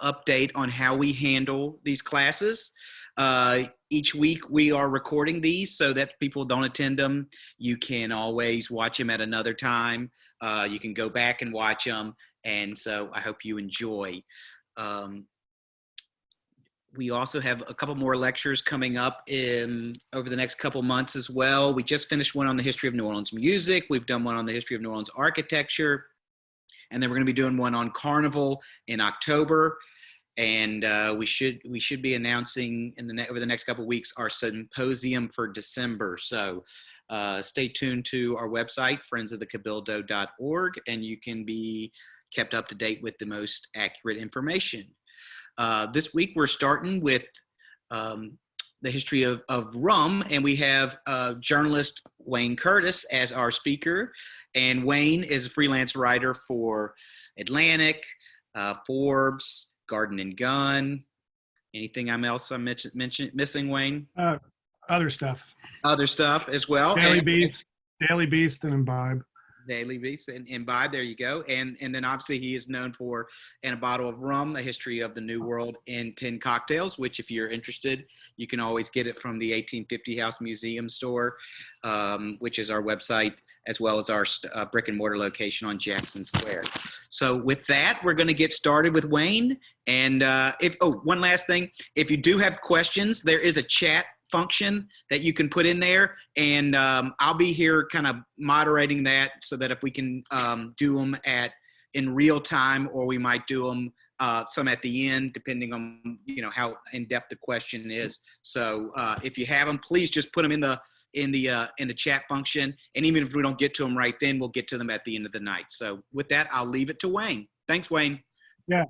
update on how we handle these classes. Each week we are recording these so that people don't attend them. You can always watch them at another time. You can go back and watch them. And so I hope you enjoy. We also have a couple more lectures coming up over the next couple months as well. We just finished one on the history of New Orleans music. We've done one on the history of New Orleans architecture. And then we're going to be doing one on Carnival in October. And we should be announcing over the next couple of weeks our symposium for December. So stay tuned to our website, friendsofthecabildo.org, and you can be kept up to date with the most accurate information. This week we're starting with the history of rum, and we have journalist Wayne Curtis as our speaker. And Wayne is a freelance writer for Atlantic, Forbes, Garden and Gun. Anything else I'm missing, Wayne? Other stuff. Other stuff as well. Daily Beast and Imbibe. Daily Beast and Imbibe, there you go. And then obviously he is known for And a Bottle of Rum, a history of the New World in 10 cocktails, which if you're interested, you can always get it from the 1850 House Museum store, which is our website, as well as our brick and mortar location on Jackson Square. So with that, we're going to get started with Wayne. And one last thing, if you do have questions, there is a chat function that you can put in there, and I'll be here kind of moderating that so that if we can do them in real time, or we might do them some at the end, depending on how in depth the question is. So if you have them, please just put them in the chat function, and even if we don't get to them right then, we'll get to them at the end of the night. So with that, I'll leave it to Wayne. Thanks, Wayne. Yeah.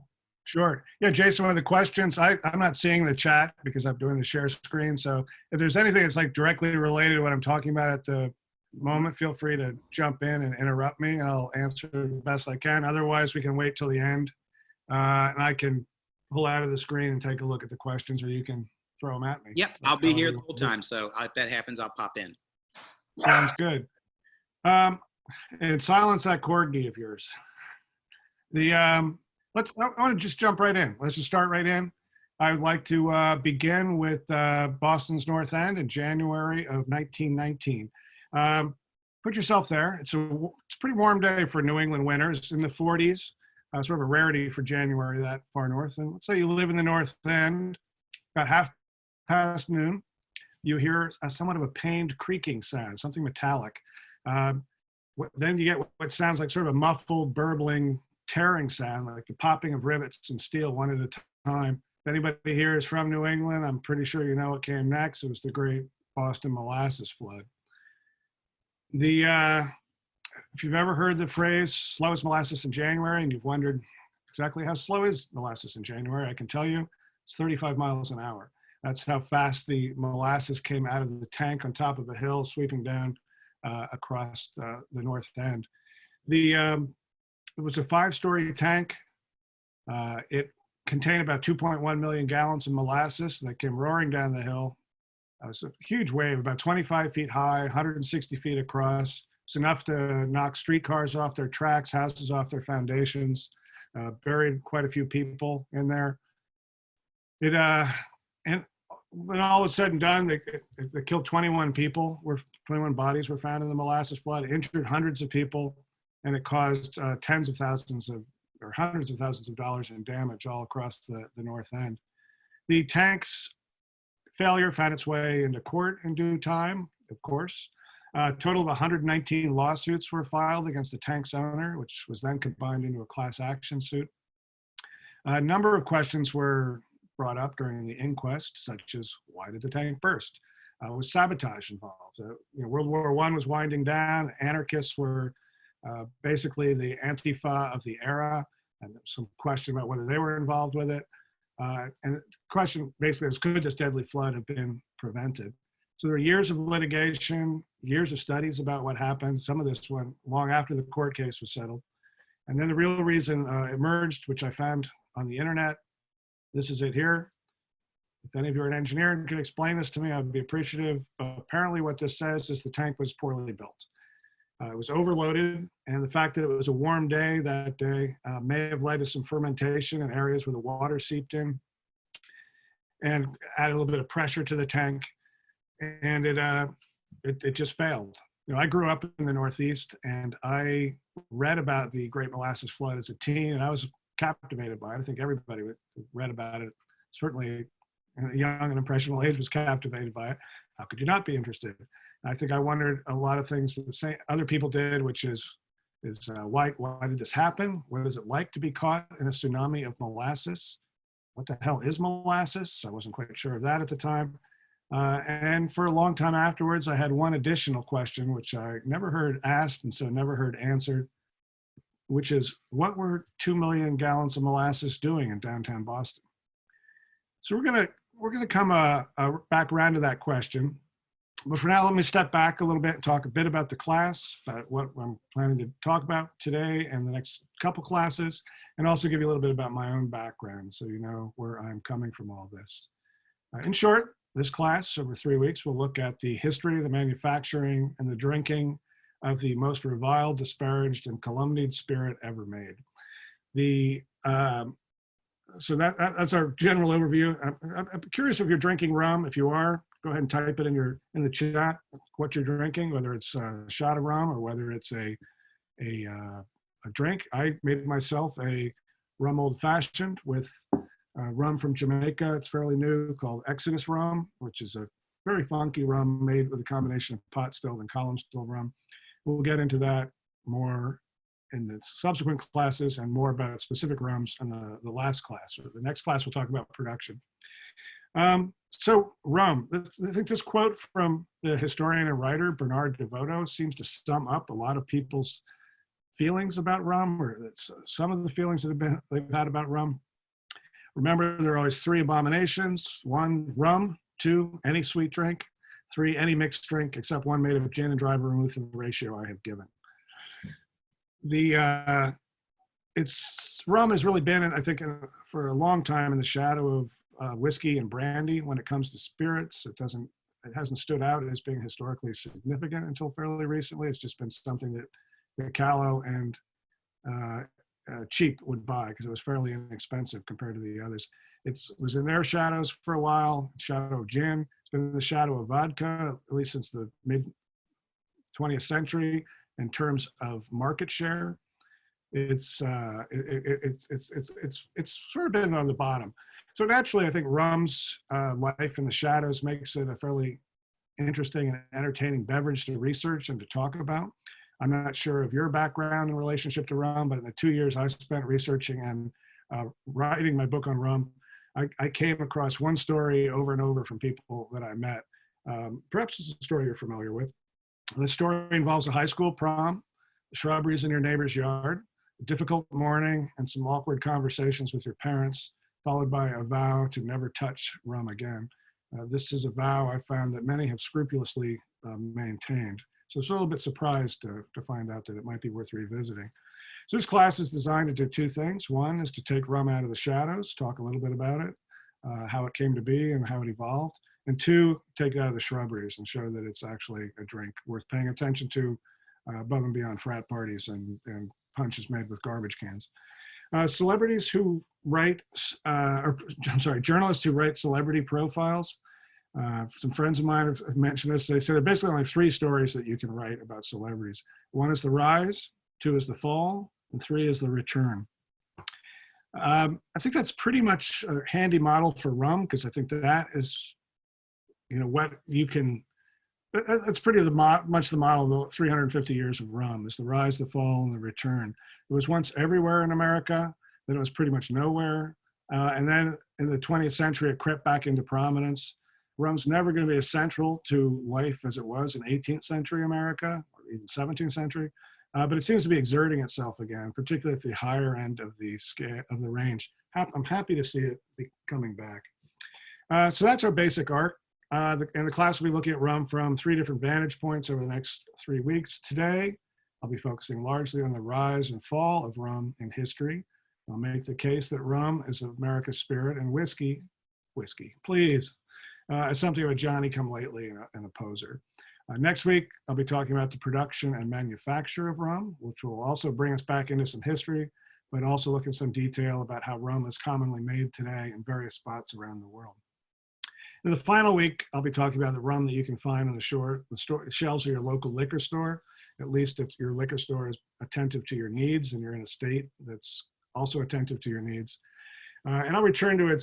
Sure. Yeah, Jason, one of the questions, I'm not seeing the chat because I'm doing the share screen. So if there's anything that's like directly related to what I'm talking about at the moment, feel free to jump in and interrupt me, and I'll answer the best I can. Otherwise, we can wait till the end, and I can pull out of the screen and take a look at the questions, or you can throw them at me. Yep, I'll be here the whole time. So if that happens, I'll pop in. Sounds good. And silence that corgi of yours. I want to just jump right in. Let's just start right in. I would like to begin with Boston's North End in January of 1919. Put yourself there. It's a pretty warm day for New England winters, in the 40s. Sort of a rarity for January that far north. And let's say you live in the North End, about half past noon, you hear somewhat of a pained creaking sound, something metallic. Then you get what sounds like sort of a muffled, burbling, tearing sound, like the popping of rivets and steel one at a time. If anybody here is from New England, I'm pretty sure you know what came next. It was the Great Boston Molasses Flood. If you've ever heard the phrase slow as molasses in January, and you've wondered exactly how slow is molasses in January, I can tell you it's 35 miles an hour. That's how fast the molasses came out of the tank on top of a hill, sweeping down across the North End. It was a 5-story tank. It contained about 2.1 million gallons of molasses that came roaring down the hill. It was a huge wave, about 25 feet high, 160 feet across. It's enough to knock streetcars off their tracks, houses off their foundations, buried quite a few people in there. And when all was said and done, they killed 21 people. 21 bodies were found in the molasses flood, injured hundreds of people, and it caused hundreds of thousands of dollars in damage all across the North End. The tank's failure found its way into court in due time, of course. A total of 119 lawsuits were filed against the tank's owner, which was then combined into a class action suit. A number of questions were brought up during the inquest, such as why did the tank burst? Was sabotage involved? World War I was winding down. Anarchists were basically the Antifa of the era, and some question about whether they were involved with it. And the question basically is, could this deadly flood have been prevented? So there are years of litigation, years of studies about what happened. Some of this went long after the court case was settled. And then the real reason emerged, which I found on the internet. This is it here. If any of you are an engineer and can explain this to me, I'd be appreciative. But apparently what this says is the tank was poorly built. It was overloaded, and the fact that it was a warm day that day may have led to some fermentation in areas where the water seeped in and added a little bit of pressure to the tank, and it just failed. I grew up in the Northeast, and I read about the Great Molasses Flood as a teen, and I was captivated by it. I think everybody who read about it, certainly in a young and impressionable age, was captivated by it. How could you not be interested? I think I wondered a lot of things that the same other people did, which is why did this happen? What is it like to be caught in a tsunami of molasses? What the hell is molasses? I wasn't quite sure of that at the time. And for a long time afterwards, I had one additional question, which I never heard asked and so never heard answered, which is, what were 2 million gallons of molasses doing in downtown Boston? So we're gonna come back around to that question. But for now, let me step back a little bit and talk a bit about the class, about what I'm planning to talk about today and the next couple classes, and also give you a little bit about my own background so you know where I'm coming from all this. In short, this class over 3 weeks will look at the history, the manufacturing, and the drinking of the most reviled, disparaged, and calumniated spirit ever made. So that's our general overview. I'm curious if you're drinking rum. If you are, go ahead and type it in the chat what you're drinking, whether it's a shot of rum or whether it's a drink. I made myself a rum old fashioned with rum from Jamaica. It's fairly new, called Exodus rum, which is a very funky rum made with a combination of pot still and column still rum. We'll get into that more in the subsequent classes and more about specific rums in the last class. Or the next class, we'll talk about production. So rum, I think this quote from the historian and writer Bernard DeVoto seems to sum up a lot of people's feelings about rum, or some of the feelings that they've had about rum. Remember, there are always 3 abominations: 1, rum; 2, any sweet drink; 3, any mixed drink, except one made of gin and dry vermouth in the ratio I have given. Rum has really been, I think, for a long time in the shadow of whiskey and brandy when it comes to spirits. It hasn't stood out as being historically significant until fairly recently. It's just been something that callow and cheap would buy because it was fairly inexpensive compared to the others. It was in their shadows for a while, shadow of gin. It's been in the shadow of vodka, at least since the mid 20th century in terms of market share. It's sort of been on the bottom. So naturally, I think rum's life in the shadows makes it a fairly interesting and entertaining beverage to research and to talk about. I'm not sure of your background in relationship to rum, but in the 2 years I spent researching and writing my book on rum, I came across one story over and over from people that I met. Perhaps it's a story you're familiar with. The story involves a high school prom, the shrubberies in your neighbor's yard, a difficult morning, and some awkward conversations with your parents, followed by a vow to never touch rum again. This is a vow I found that many have scrupulously maintained. So I was a little bit surprised to find out that it might be worth revisiting. So this class is designed to do 2 things. One is to take rum out of the shadows, talk a little bit about it, how it came to be and how it evolved. And 2, take it out of the shrubberies and show that it's actually a drink worth paying attention to above and beyond frat parties and punches made with garbage cans. Celebrities who write, journalists who write celebrity profiles. Some friends of mine have mentioned this. They say there are basically only 3 stories that you can write about celebrities. 1 is the rise, 2 is the fall, and 3 is the return. I think that's pretty much a handy model for rum, because I think that is, what you can, that's pretty much the model of the 350 years of rum, is the rise, the fall, and the return. It was once everywhere in America, then it was pretty much nowhere. And then in the 20th century, it crept back into prominence. Rum's never going to be as central to life as it was in 18th century America, or even 17th century. But it seems to be exerting itself again, particularly at the higher end of the scale of the range. I'm happy to see it coming back. So that's our basic arc. And the class will be looking at rum from 3 different vantage points over the next 3 weeks. Today, I'll be focusing largely on the rise and fall of rum in history. I'll make the case that rum is America's spirit and whiskey, please, is something of a Johnny-come-lately and a poser. Next week, I'll be talking about the production and manufacture of rum, which will also bring us back into some history, but also look at some detail about how rum is commonly made today in various spots around the world. In the final week, I'll be talking about the rum that you can find on the shelves of your local liquor store, at least if your liquor store is attentive to your needs and you're in a state that's also attentive to your needs. And I'll return to and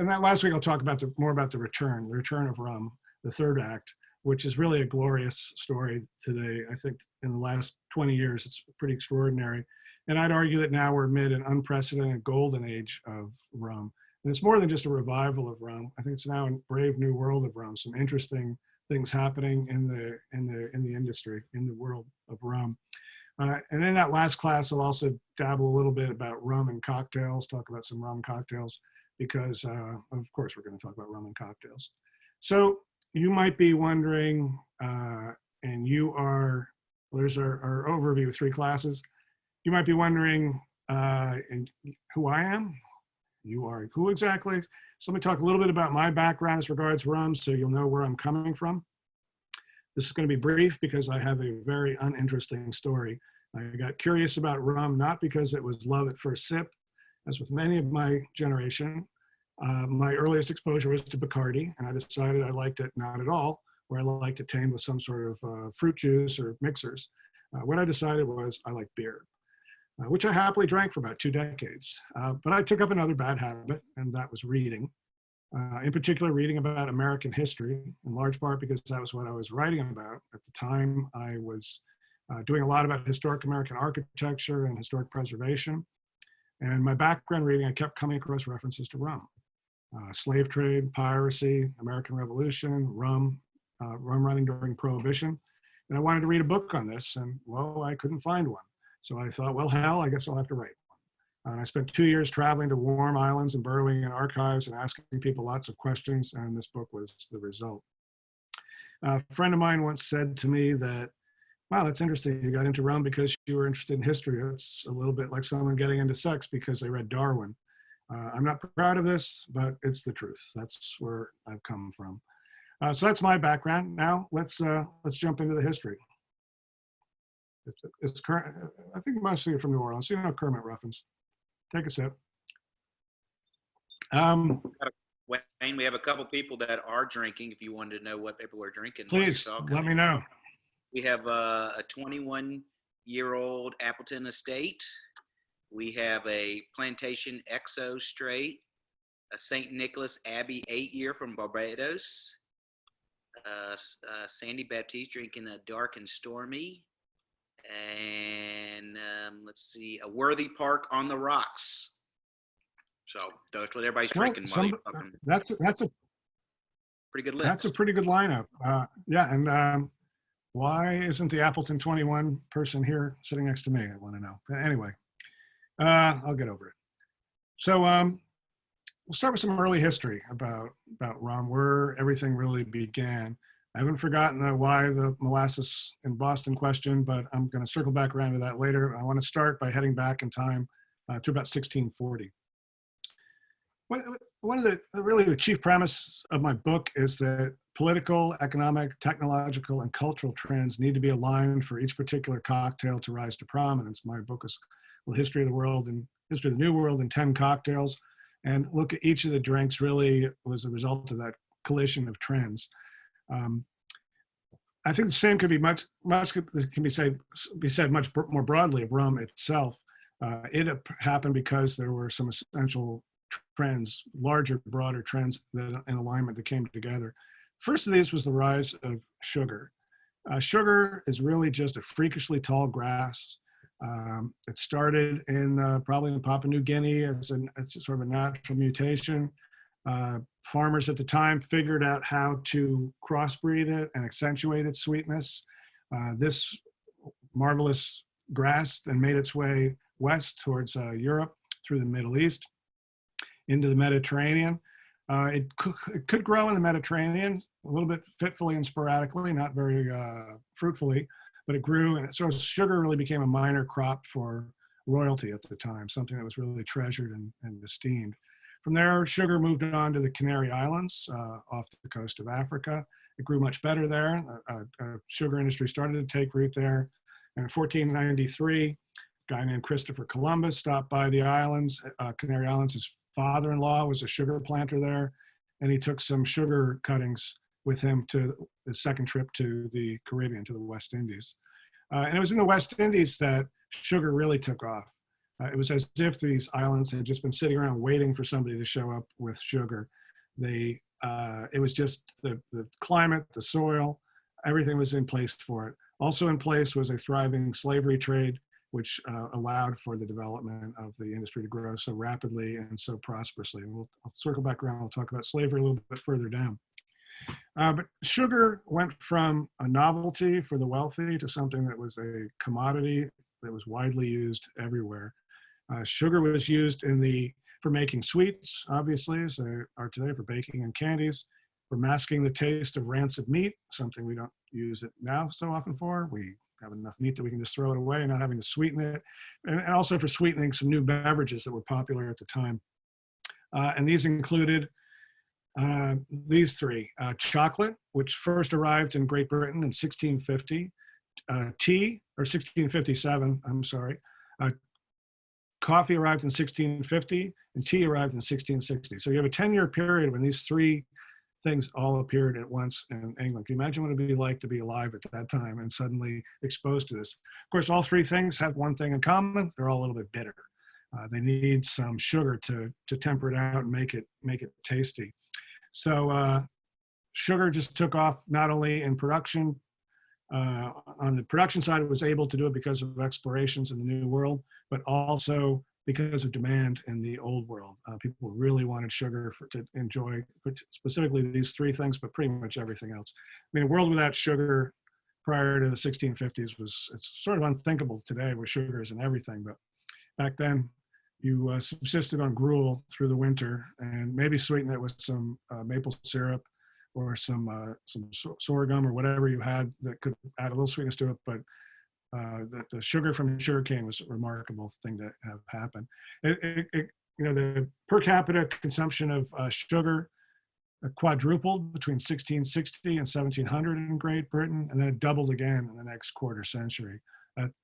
that last week I'll talk about more about the return of rum, the third act, which is really a glorious story today. I think in the last 20 years, it's pretty extraordinary. And I'd argue that now we're amid an unprecedented golden age of rum. And it's more than just a revival of rum. I think it's now a brave new world of rum, some interesting things happening in the industry, in the world of rum. And in that last class, I'll also dabble a little bit about rum and cocktails, talk about some rum cocktails, because of course we're going to talk about rum and cocktails. So you might be wondering, and there's our overview of 3 classes. You might be wondering who I am. You are who exactly? So let me talk a little bit about my background as regards rum so you'll know where I'm coming from. This is going to be brief because I have a very uninteresting story. I got curious about rum, not because it was love at first sip, as with many of my generation. My earliest exposure was to Bacardi, and I decided I liked it not at all, where I liked it tamed with some sort of fruit juice or mixers. What I decided was I like beer, which I happily drank for about 2 decades. But I took up another bad habit, and that was reading. In particular, reading about American history, in large part because that was what I was writing about. At the time, I was doing a lot about historic American architecture and historic preservation. And my background reading, I kept coming across references to rum. Slave trade, piracy, American Revolution, rum running during Prohibition. And I wanted to read a book on this, and well, I couldn't find one. So I thought, well, hell, I guess I'll have to write one. And I spent 2 years traveling to warm islands and burrowing in archives and asking people lots of questions, and this book was the result. A friend of mine once said to me that, wow, that's interesting. You got into rum because you were interested in history. It's a little bit like someone getting into sex because they read Darwin. I'm not proud of this, but it's the truth. That's where I've come from. So that's my background. Now let's jump into the history. It's current. I think most of you are from New Orleans. You know Kermit Ruffins. Take a sip. Wayne, we have a couple people that are drinking. If you wanted to know what people are drinking, please let me know. We have a 21-year-old Appleton Estate. We have a Plantation XO Straight, a St. Nicholas Abbey 8-year from Barbados. Sandy Baptiste drinking a Dark and Stormy. And let's see, a Worthy Park on the Rocks. So that's what everybody's drinking. That's a pretty good list. That's a pretty good lineup. Yeah, and why isn't the Appleton 21 person here sitting next to me? I want to know. But anyway, I'll get over it. So we'll start with some early history about rum, where everything really began. I haven't forgotten why the molasses in Boston question, but I'm going to circle back around to that later. I want to start by heading back in time to about 1640. One of the chief premise of my book is that political, economic, technological, and cultural trends need to be aligned for each particular cocktail to rise to prominence. My book is History of the World and History of the New World in 10 cocktails, and look at each of the drinks really was a result of that collision of trends. I think the same could be much can be said much more broadly of rum itself. It happened because there were some essential trends, larger, broader trends that in alignment that came together. First of these was the rise of sugar. Sugar is really just a freakishly tall grass. It started probably in Papua New Guinea as sort of a natural mutation. Farmers at the time figured out how to crossbreed it and accentuate its sweetness. This marvelous grass then made its way west towards Europe through the Middle East into the Mediterranean. It could grow in the Mediterranean a little bit fitfully and sporadically, not very fruitfully, but it grew, and so sugar really became a minor crop for royalty at the time, something that was really treasured and esteemed. From there, sugar moved on to the Canary Islands off the coast of Africa, it grew much better there. Sugar industry started to take root there. And in 1493, a guy named Christopher Columbus stopped by the islands, Canary Islands. His father-in-law was a sugar planter there, and he took some sugar cuttings with him to the second trip to the Caribbean, to the West Indies. And it was in the West Indies that sugar really took off. It was as if these islands had just been sitting around waiting for somebody to show up with sugar. It was just the climate, the soil, everything was in place for it. Also in place was a thriving slavery trade, which allowed for the development of the industry to grow so rapidly and so prosperously. And I'll circle back around, we'll talk about slavery a little bit further down. But sugar went from a novelty for the wealthy to something that was a commodity that was widely used everywhere. Sugar was used for making sweets, obviously, as they are today, for baking and candies, for masking the taste of rancid meat, something we don't use it now so often for. We have enough meat that we can just throw it away and not having to sweeten it. And also for sweetening some new beverages that were popular at the time. And these included these three: chocolate, which first arrived in Great Britain in 1650, tea, or 1657, I'm sorry. Coffee arrived in 1650, and tea arrived in 1660. So you have a 10-year period when these three things all appeared at once in England. Can you imagine what it'd be like to be alive at that time and suddenly exposed to this? Of course, all three things have one thing in common: they're all a little bit bitter. They need some sugar to temper it out and make it tasty. So sugar just took off not only in production. On the production side, it was able to do it because of explorations in the New World, but also because of demand in the Old World. People really wanted sugar to enjoy, specifically these three things, but pretty much everything else. I mean, a world without sugar prior to the 1650s it's sort of unthinkable today, where sugar is in everything. But back then, you subsisted on gruel through the winter and maybe sweeten it with some maple syrup or some sorghum or whatever you had that could add a little sweetness to it. But the sugar from sugarcane was a remarkable thing to have happen. The per capita consumption of sugar quadrupled between 1660 and 1700 in Great Britain, and then it doubled again in the next quarter century.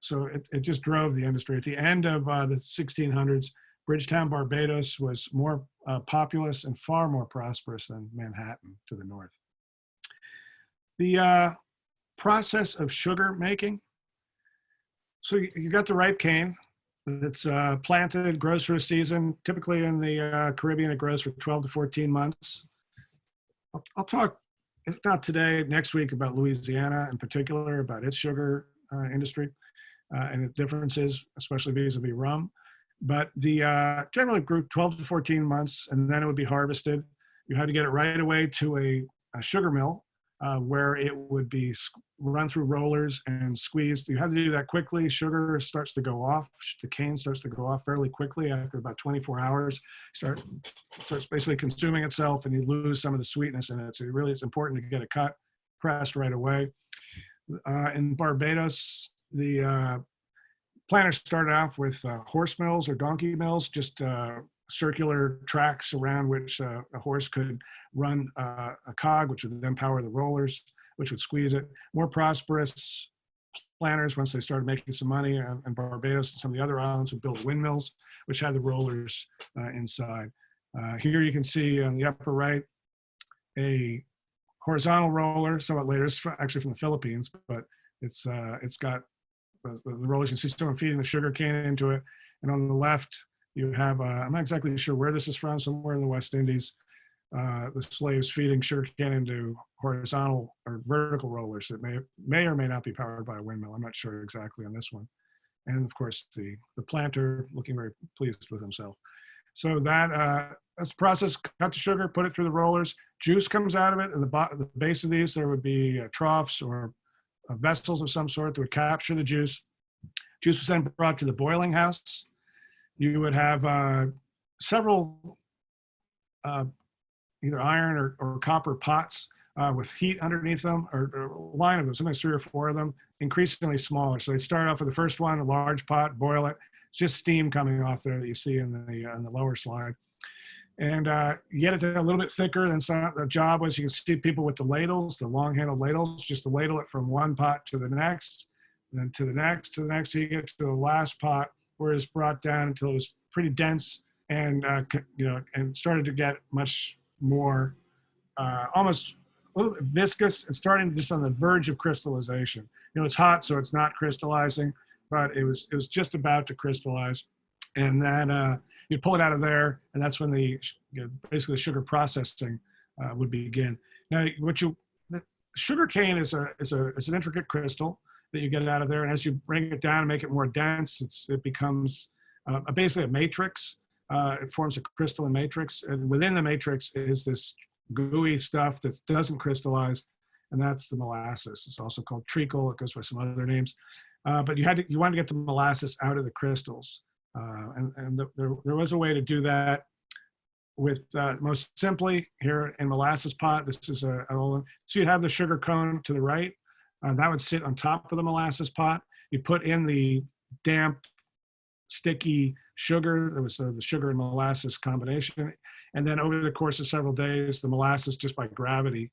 So it just drove the industry. At the end of the 1600s, Bridgetown, Barbados was more populous and far more prosperous than Manhattan to the north. The process of sugar making. So you got the ripe cane. It's planted, grows for a season. Typically in the Caribbean, it grows for 12 to 14 months. I'll talk, if not today, next week, about Louisiana in particular, about its sugar industry and its differences, especially vis-a-vis rum. But the generally grew 12 to 14 months, and then it would be harvested. You had to get it right away to a sugar mill where it would be run through rollers and squeezed. You had to do that quickly. Sugar starts to go off. The cane starts to go off fairly quickly after about 24 hours. Starts basically consuming itself, and you lose some of the sweetness in it. So it's important to get it cut, pressed right away. In Barbados, the planters started off with horse mills or donkey mills, just circular tracks around which a horse could run a cog, which would then power the rollers, which would squeeze it. More prosperous planters, once they started making some money, and Barbados and some of the other islands would build windmills, which had the rollers inside. Here you can see on the upper right a horizontal roller, somewhat later. It's actually from the Philippines, but it's got the rollers. You can see someone feeding the sugar cane into it. And on the left, you have, I'm not exactly sure where this is from, somewhere in the West Indies, the slaves feeding sugar cane into horizontal or vertical rollers that may or may not be powered by a windmill. I'm not sure exactly on this one. And of course, the planter looking very pleased with himself. So that's the process. Cut the sugar, put it through the rollers. Juice comes out of it. At the base of these, there would be troughs or vessels of some sort that would capture the juice. Juice was then brought to the boiling house. You would have several either iron or copper pots with heat underneath them, or a line of them, sometimes 3 or 4 of them, increasingly smaller. So they start off with the first one, a large pot, boil it. It's just steam coming off there that you see in the lower slide. And you get it a little bit thicker. Then the job was, you can see people with the ladles, the long-handled ladles, just to ladle it from one pot to the next, and then to the next, to the next, till you get to the last pot, where it's brought down until it was pretty dense, and and started to get much more, almost a little bit viscous, and starting just on the verge of crystallization. It's hot, so it's not crystallizing, but it was just about to crystallize. And then you pull it out of there, and that's when basically the sugar processing would begin. Now, the sugar cane is an intricate crystal that you get out of there, and as you bring it down and make it more dense, it becomes basically a matrix. It forms a crystalline matrix, and within the matrix is this gooey stuff that doesn't crystallize, and that's the molasses. It's also called treacle. It goes by some other names, but you wanted to get the molasses out of the crystals. There was a way to do that with most simply here in molasses pot. This is so you'd have the sugar cone to the right. That would sit on top of the molasses pot. You put in the damp, sticky sugar. There was the sugar and molasses combination. And then over the course of several days, the molasses, just by gravity,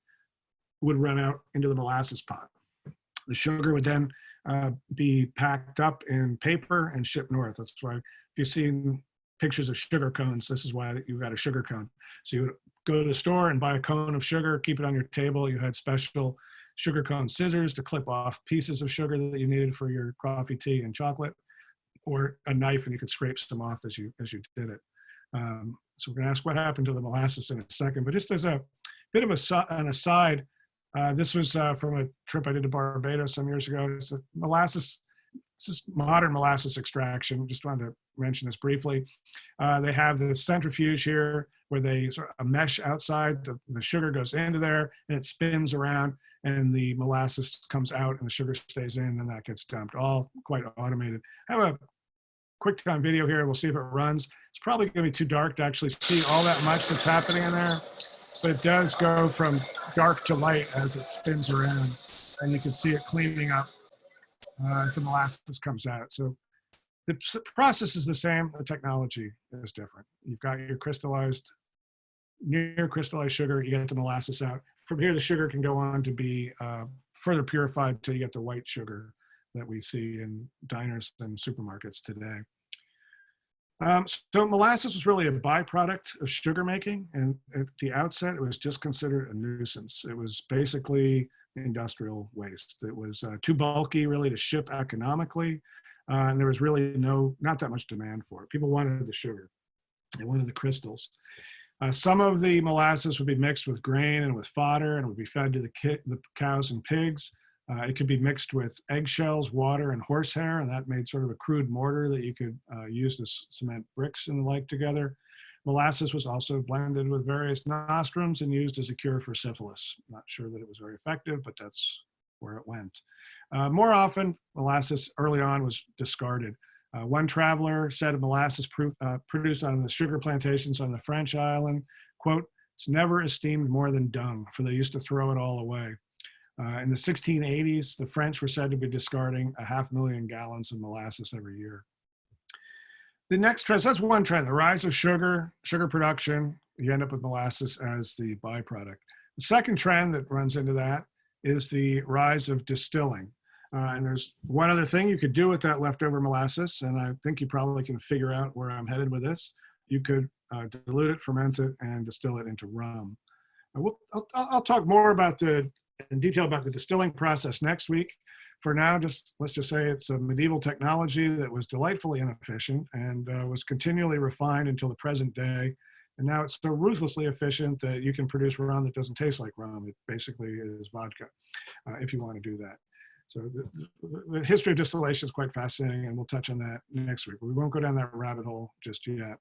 would run out into the molasses pot. The sugar would then be packed up in paper and shipped north. That's why if you've seen pictures of sugar cones, this is why you've got a sugar cone. So you would go to the store and buy a cone of sugar, keep it on your table. You had special sugar cone scissors to clip off pieces of sugar that you needed for your coffee, tea, and chocolate, or a knife, and you could scrape some off as you did it. So we're going to ask what happened to the molasses in a second, but just as a bit of an aside, this was from a trip I did to Barbados some years ago. It's molasses. This is modern molasses extraction. Just wanted to mention this briefly. They have the centrifuge here where they sort of a mesh outside. The sugar goes into there and it spins around, and the molasses comes out and the sugar stays in, and then that gets dumped. All quite automated. I have a QuickTime video here. We'll see if it runs. It's probably going to be too dark to actually see all that much that's happening in there, but it does go from dark to light as it spins around, and you can see it cleaning up as the molasses comes out. So the process is the same. The technology is different. You've got your near crystallized sugar. You get the molasses out. From here, the sugar can go on to be further purified until you get the white sugar that we see in diners and supermarkets today. So molasses was really a byproduct of sugar making, and at the outset, it was just considered a nuisance. It was basically industrial waste. It was too bulky, really, to ship economically, and there was really not that much demand for it. People wanted the sugar. They wanted the crystals. Some of the molasses would be mixed with grain and with fodder and would be fed to the cows and pigs. It could be mixed with eggshells, water, and horsehair, and that made sort of a crude mortar that you could use to cement bricks and the like together. Molasses was also blended with various nostrums and used as a cure for syphilis. Not sure that it was very effective, but that's where it went. More often, molasses early on was discarded. One traveler said of molasses produced on the sugar plantations on the French island, quote, "It's never esteemed more than dung, for they used to throw it all away." In the 1680s, the French were said to be discarding 500,000 gallons of molasses every year. The next trend, so that's one trend, the rise of sugar production. You end up with molasses as the byproduct. The second trend that runs into that is the rise of distilling. And there's one other thing you could do with that leftover molasses, and I think you probably can figure out where I'm headed with this. You could dilute it, ferment it, and distill it into rum. I'll talk more in detail about the distilling process next week. For now, let's just say it's a medieval technology that was delightfully inefficient and was continually refined until the present day. And now it's so ruthlessly efficient that you can produce rum that doesn't taste like rum. It basically is vodka, if you want to do that. So the history of distillation is quite fascinating, and we'll touch on that next week. We won't go down that rabbit hole just yet.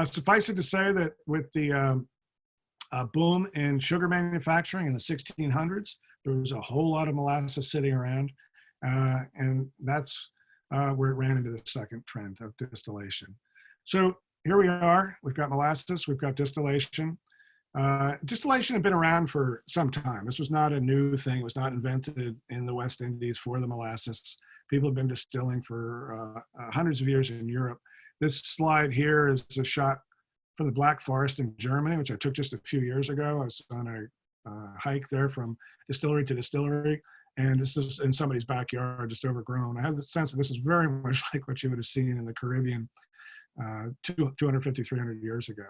Suffice it to say that with the boom in sugar manufacturing in the 1600s, there was a whole lot of molasses sitting around, and that's where it ran into the second trend of distillation. So here we are. We've got molasses. We've got distillation. Distillation had been around for some time. This was not a new thing. It was not invented in the West Indies for the molasses. People have been distilling for hundreds of years in Europe. This slide here is a shot from the Black Forest in Germany, which I took just a few years ago. I was on a hike there from distillery to distillery, and this is in somebody's backyard, just overgrown. I have the sense that this is very much like what you would have seen in the Caribbean 250, 300 years ago.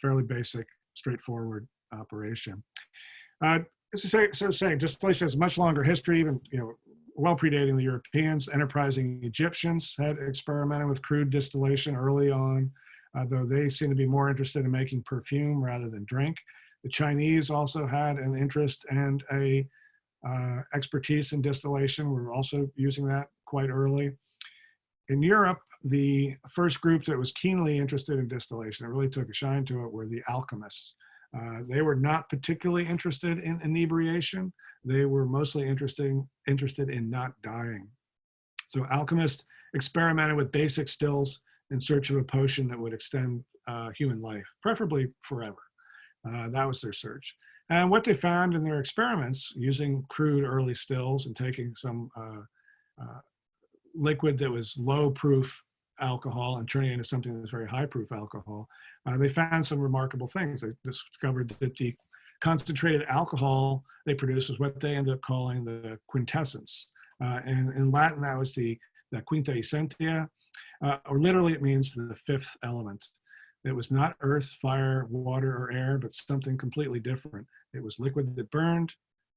Fairly basic, straightforward operation. As I say, distillation has much longer history, even well predating the Europeans. Enterprising Egyptians had experimented with crude distillation early on, though they seem to be more interested in making perfume rather than drink. The Chinese also had an interest and a expertise in distillation. We're also using that quite early. In Europe, the first group that was keenly interested in distillation, that really took a shine to it, were the alchemists. They were not particularly interested in inebriation. They were mostly interested in not dying. So alchemists experimented with basic stills in search of a potion that would extend human life, preferably forever. That was their search. And what they found in their experiments, using crude early stills and taking some liquid that was low proof alcohol and turning it into something that was very high proof alcohol, they found some remarkable things. They discovered that the concentrated alcohol they produced was what they ended up calling the quintessence. And in Latin, that was the quinta essentia, or literally it means the fifth element. It was not earth, fire, water, or air, but something completely different. It was liquid that burned.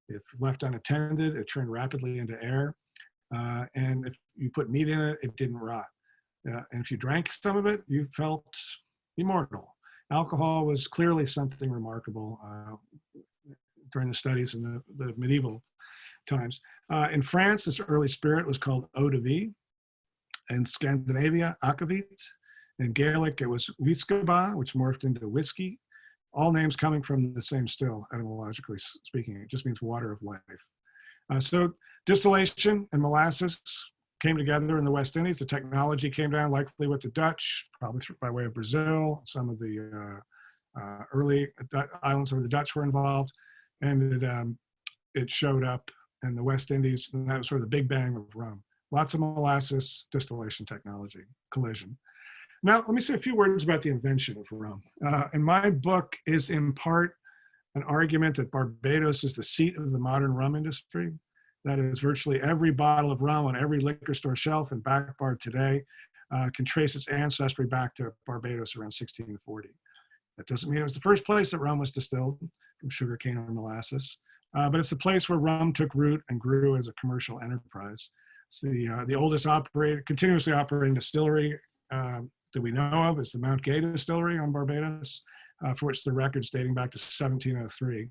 If left unattended, it turned rapidly into air. And if you put meat in it, it didn't rot. And if you drank some of it, you felt immortal. Alcohol was clearly something remarkable during the studies in the medieval times. In France, this early spirit was called eau de vie. In Scandinavia, akavit. In Gaelic, it was whiskaba, which morphed into whiskey. All names coming from the same still, etymologically speaking. It just means water of life. So distillation and molasses came together in the West Indies. The technology came down likely with the Dutch, probably by way of Brazil. Some of the early islands where the Dutch were involved. And it showed up in the West Indies, and that was sort of the big bang of rum. Lots of molasses, distillation technology, collision. Now, let me say a few words about the invention of rum. And my book is in part an argument that Barbados is the seat of the modern rum industry. That is, virtually every bottle of rum on every liquor store shelf and back bar today can trace its ancestry back to Barbados around 1640. That doesn't mean it was the first place that rum was distilled from sugarcane or molasses, but it's the place where rum took root and grew as a commercial enterprise. It's the oldest continuously operating distillery that we know of is the Mount Gay Distillery on Barbados, for which the records dating back to 1703.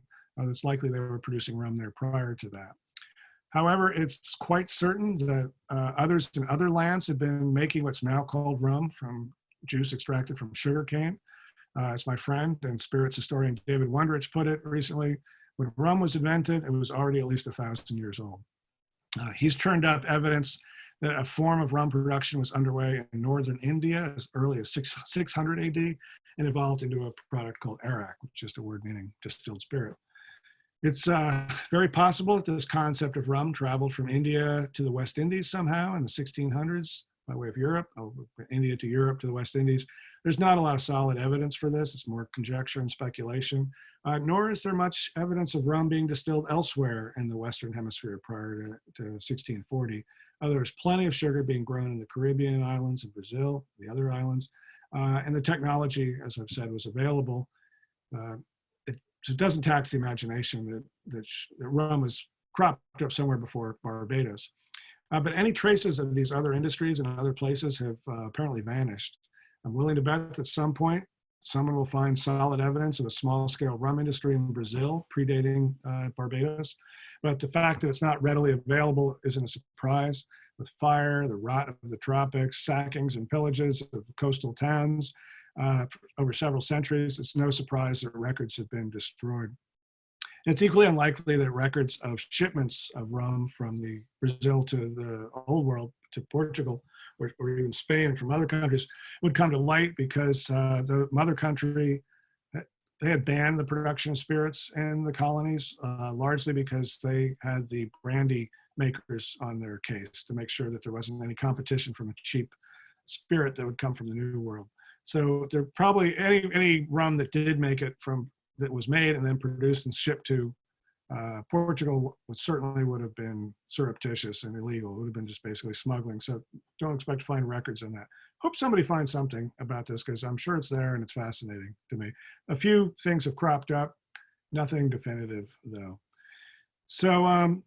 It's likely they were producing rum there prior to that. However, it's quite certain that others in other lands have been making what's now called rum from juice extracted from sugarcane. As my friend and spirits historian David Wondrich put it recently, when rum was invented, it was already at least 1,000 years old. He's turned up evidence that a form of rum production was underway in northern India as early as 600 AD and evolved into a product called arak, which is just a word meaning distilled spirit. It's very possible that this concept of rum traveled from India to the West Indies somehow in the 1600s by way of Europe, India to Europe to the West Indies. There's not a lot of solid evidence for this. It's more conjecture and speculation, nor is there much evidence of rum being distilled elsewhere in the Western Hemisphere prior to 1640. There's plenty of sugar being grown in the Caribbean islands and Brazil, the other islands, and the technology, as I've said, was available. It doesn't tax the imagination that rum was cropped up somewhere before Barbados. But any traces of these other industries and other places have apparently vanished. I'm willing to bet that at some point, someone will find solid evidence of a small-scale rum industry in Brazil predating Barbados. But the fact that it's not readily available isn't a surprise. With fire, the rot of the tropics, sackings and pillages of coastal towns over several centuries, it's no surprise that records have been destroyed. And it's equally unlikely that records of shipments of rum from the Brazil to the old world, to Portugal, or even Spain from other countries would come to light because the mother country, they had banned the production of spirits in the colonies, largely because they had the brandy makers on their case to make sure that there wasn't any competition from a cheap spirit that would come from the New World. So there probably any rum that did make it from that was made and then produced and shipped to Portugal certainly would have been surreptitious and illegal. It would have been just basically smuggling. So don't expect to find records on that. Hope somebody finds something about this because I'm sure it's there and it's fascinating to me. A few things have cropped up, nothing definitive though. So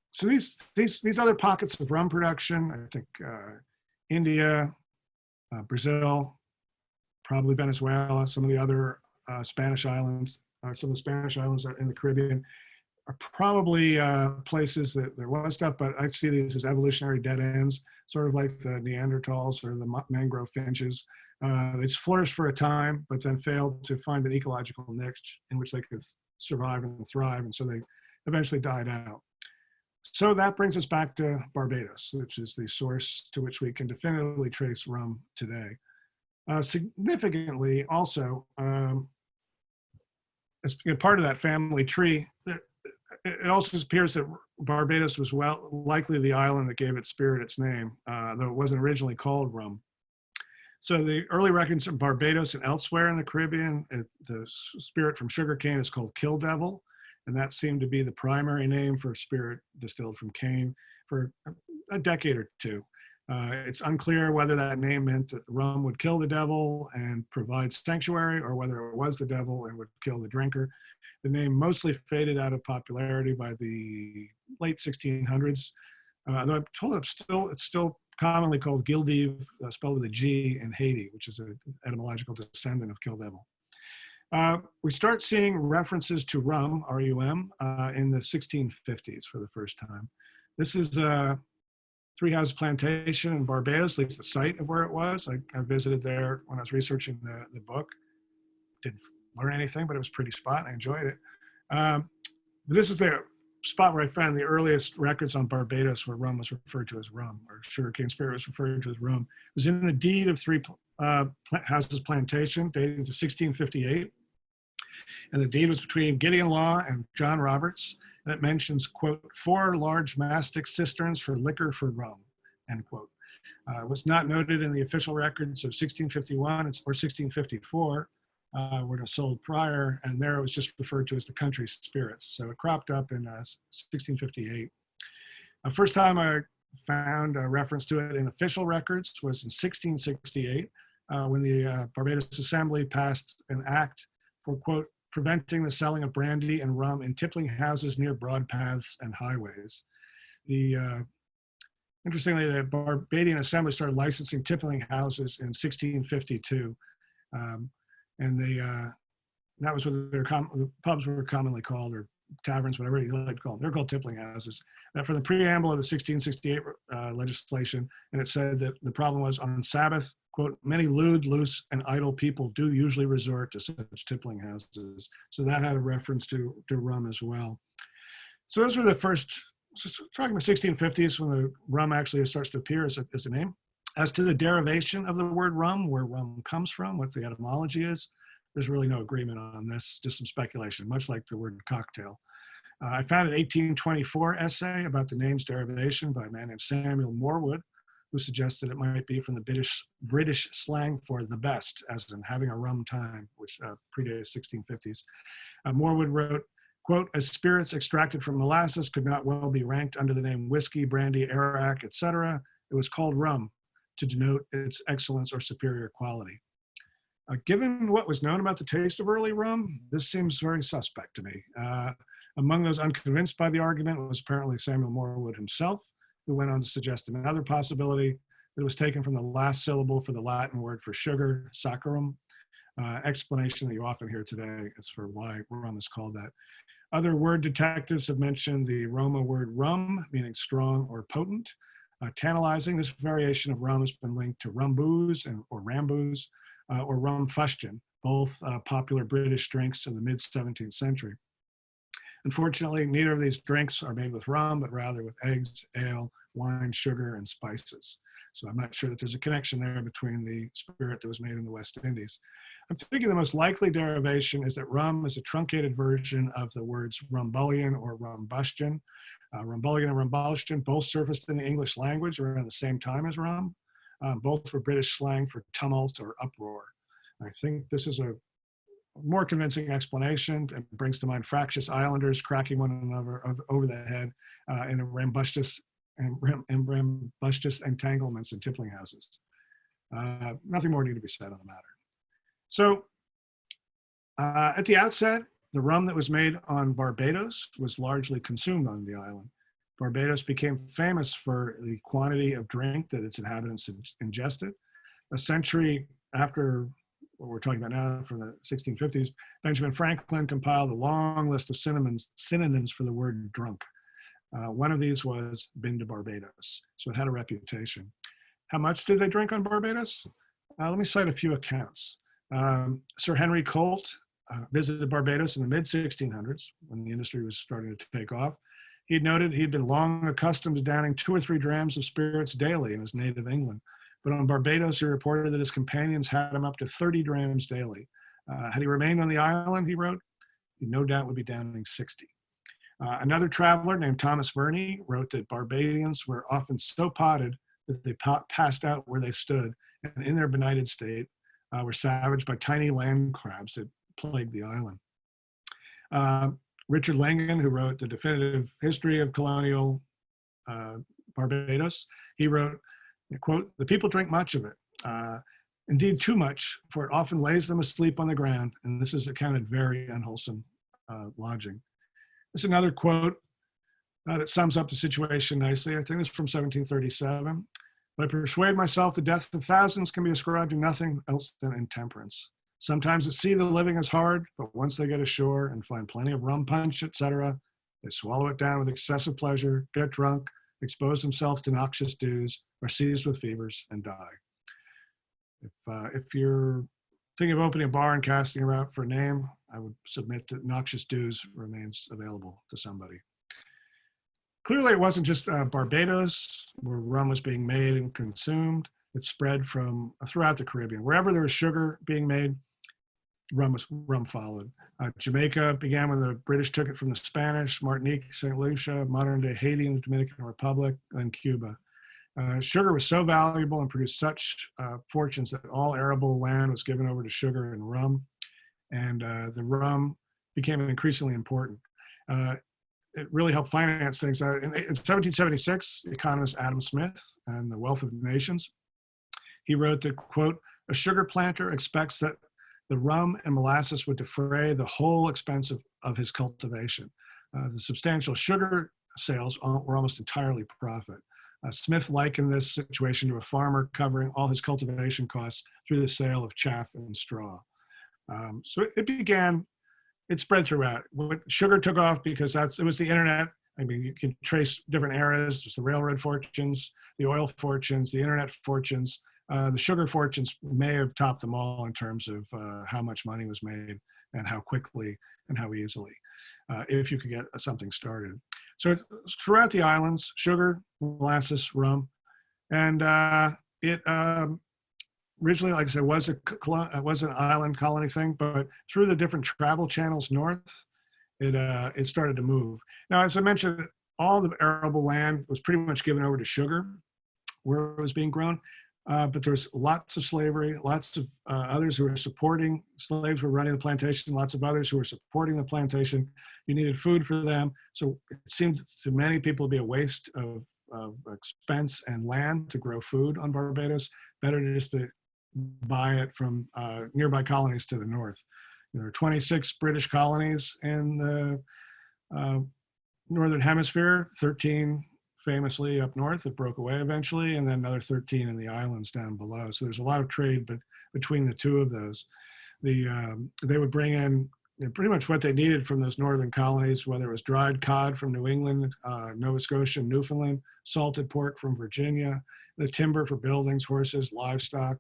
so these other pockets of rum production, I think India, Brazil, probably Venezuela, some of the other Spanish islands, some of the Spanish islands in the Caribbean are probably places that there was stuff, but I see these as evolutionary dead ends, sort of like the Neanderthals or the mangrove finches. They just flourished for a time, but then failed to find an ecological niche in which they could survive and thrive, and so they eventually died out. So that brings us back to Barbados, which is the source to which we can definitively trace rum today. Significantly, also, as part of that family tree, it also appears that Barbados was likely the island that gave its spirit its name, though it wasn't originally called rum. So the early records of Barbados and elsewhere in the Caribbean, the spirit from sugarcane is called kill devil, and that seemed to be the primary name for spirit distilled from cane for a decade or two. It's unclear whether that name meant that rum would kill the devil and provide sanctuary, or whether it was the devil and would kill the drinker. The name mostly faded out of popularity by the late 1600s, though I'm told it's still commonly called Gildiv, spelled with a G, in Haiti, which is an etymological descendant of kill devil. We start seeing references to rum, R-U-M, in the 1650s for the first time. This is Three Houses Plantation in Barbados, at least the site of where it was. I visited there when I was researching the book. Didn't learn anything, but it was a pretty spot. I enjoyed it. This is the spot where I found the earliest records on Barbados where rum was referred to as rum, or sugarcane spirit was referred to as rum. It was in the deed of Three Houses Plantation, dating to 1658. And the deed was between Gideon Law and John Roberts. And it mentions, quote, 4 large mastic cisterns for liquor for rum, end quote. It was not noted in the official records of 1651 or 1654, where it was sold prior, and there it was just referred to as the country spirits. So it cropped up in 1658. First time I found a reference to it in official records was in 1668, when the Barbados Assembly passed an act for, quote, preventing the selling of brandy and rum in tippling houses near broad paths and highways. Interestingly, the Barbadian Assembly started licensing tippling houses in 1652. And that was what the pubs were commonly called, or taverns, whatever you like to call them. They're called tippling houses. For the preamble of the 1668 legislation, and it said that the problem was on Sabbath, quote, many lewd, loose, and idle people do usually resort to such tippling houses. So that had a reference to rum as well. So those were the first, talking about 1650s, when the rum actually starts to appear as a name. As to the derivation of the word rum, where rum comes from, what the etymology is, there's really no agreement on this, just some speculation, much like the word cocktail. I found an 1824 essay about the name's derivation by a man named Samuel Morwood, who suggested it might be from the British slang for the best, as in having a rum time, which predates 1650s. Morwood wrote, quote, as spirits extracted from molasses could not well be ranked under the name whiskey, brandy, arrack, etc., it was called rum to denote its excellence or superior quality. Given what was known about the taste of early rum, this seems very suspect to me. Among those unconvinced by the argument was apparently Samuel Morwood himself, who went on to suggest another possibility that it was taken from the last syllable for the Latin word for sugar, saccharum, explanation that you often hear today as for why rum is called that. Other word detectives have mentioned the Roma word rum, meaning strong or potent. Tantalizing, this variation of rum has been linked to rumboos or rambus, or rum fustian, both popular British drinks in the mid-17th century. Unfortunately, neither of these drinks are made with rum, but rather with eggs, ale, wine, sugar, and spices. So I'm not sure that there's a connection there between the spirit that was made in the West Indies. I'm thinking the most likely derivation is that rum is a truncated version of the words rumbullion or rumbustion. Rumbullion and rumbustion both surfaced in the English language around the same time as rum. Both were British slang for tumult or uproar. I think this is a more convincing explanation and brings to mind fractious islanders cracking one another over the head in a rambunctious entanglements in tippling houses. Nothing more need to be said on the matter. So at the outset, the rum that was made on Barbados was largely consumed on the island. Barbados became famous for the quantity of drink that its inhabitants ingested. A century after what we're talking about now, from the 1650s, Benjamin Franklin compiled a long list of synonyms for the word drunk. One of these was been to Barbados, so it had a reputation. How much did they drink on Barbados? Let me cite a few accounts. Sir Henry Colt visited Barbados in the mid-1600s when the industry was starting to take off. He noted he'd been long accustomed to downing 2 or 3 drams of spirits daily in his native England. But on Barbados, he reported that his companions had him up to 30 drams daily. Had he remained on the island, he wrote, he no doubt would be downing 60. Another traveler named Thomas Verney wrote that Barbadians were often so potted that they passed out where they stood, and in their benighted state were savaged by tiny land crabs that plagued the island. Richard Langan, who wrote the definitive history of colonial Barbados, he wrote, quote, "The people drink much of it, indeed too much, for it often lays them asleep on the ground, and this is accounted very unwholesome lodging." This is another quote that sums up the situation nicely. I think this is from 1737. "But I persuade myself the death of thousands can be ascribed to nothing else than intemperance. Sometimes at sea the living is hard, but once they get ashore and find plenty of rum punch, etc., they swallow it down with excessive pleasure, get drunk, expose themselves to noxious dews, are seized with fevers, and die." If you're thinking of opening a bar and casting about for a name, I would submit that noxious dews remains available to somebody. Clearly, it wasn't just Barbados where rum was being made and consumed. It spread from throughout the Caribbean. Wherever there was sugar being made, rum followed. Jamaica began when the British took it from the Spanish, Martinique, St. Lucia, modern-day Haiti and the Dominican Republic, and Cuba. Sugar was so valuable and produced such fortunes that all arable land was given over to sugar and rum, and the rum became increasingly important. It really helped finance things. In 1776, economist Adam Smith and The Wealth of Nations, he wrote that, quote, "A sugar planter expects that the rum and molasses would defray the whole expense of his cultivation. The substantial sugar sales were almost entirely profit." Smith likened this situation to a farmer covering all his cultivation costs through the sale of chaff and straw. So it spread throughout. Sugar took off because it was the internet. I mean, you can trace different eras. There's the railroad fortunes, the oil fortunes, the internet fortunes. The sugar fortunes may have topped them all in terms of how much money was made and how quickly and how easily, if you could get something started. So throughout the islands, sugar, molasses, rum, and it originally, like I said, was an island colony thing, but through the different travel channels north, it started to move. Now, as I mentioned, all the arable land was pretty much given over to sugar, where it was being grown. But there's lots of slavery, lots of others who were supporting, slaves were running the plantation, lots of others who were supporting the plantation. You needed food for them. So it seemed to many people to be a waste of expense and land to grow food on Barbados. Better just to buy it from nearby colonies to the north. There are 26 British colonies in the Northern Hemisphere, 13 famously up north that broke away eventually, and then another 13 in the islands down below. So there's a lot of trade between the two of those. They would bring in pretty much what they needed from those northern colonies, whether it was dried cod from New England, Nova Scotia, Newfoundland, salted pork from Virginia, the timber for buildings, horses, livestock.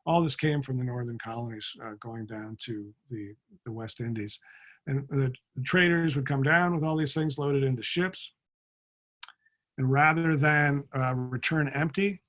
All this came from the northern colonies going down to the West Indies. And the traders would come down with all these things loaded into ships. And rather than return empty,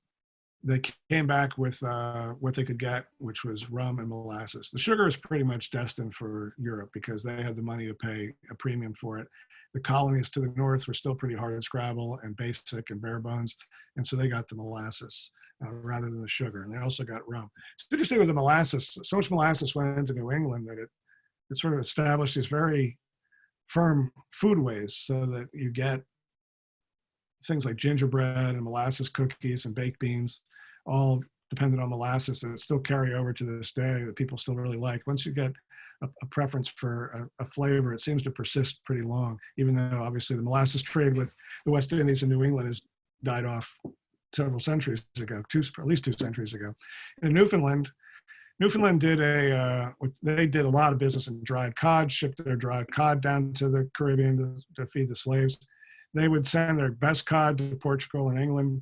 they came back with what they could get, which was rum and molasses. The sugar was pretty much destined for Europe because they had the money to pay a premium for it. The colonies to the north were still pretty hard to scrabble and basic and bare bones, and so they got the molasses. rather than the sugar. And they also got rum. It's interesting with the molasses. So much molasses went into New England that it sort of established these very firm foodways so that you get things like gingerbread and molasses cookies and baked beans, all dependent on molasses that still carry over to this day that people still really like. Once you get a preference for a flavor, it seems to persist pretty long, even though obviously the molasses trade with the West Indies and New England has died off several centuries ago, at least 2 centuries ago. In Newfoundland did they did a lot of business in dried cod, shipped their dried cod down to the Caribbean to feed the slaves. They would send their best cod to Portugal and England.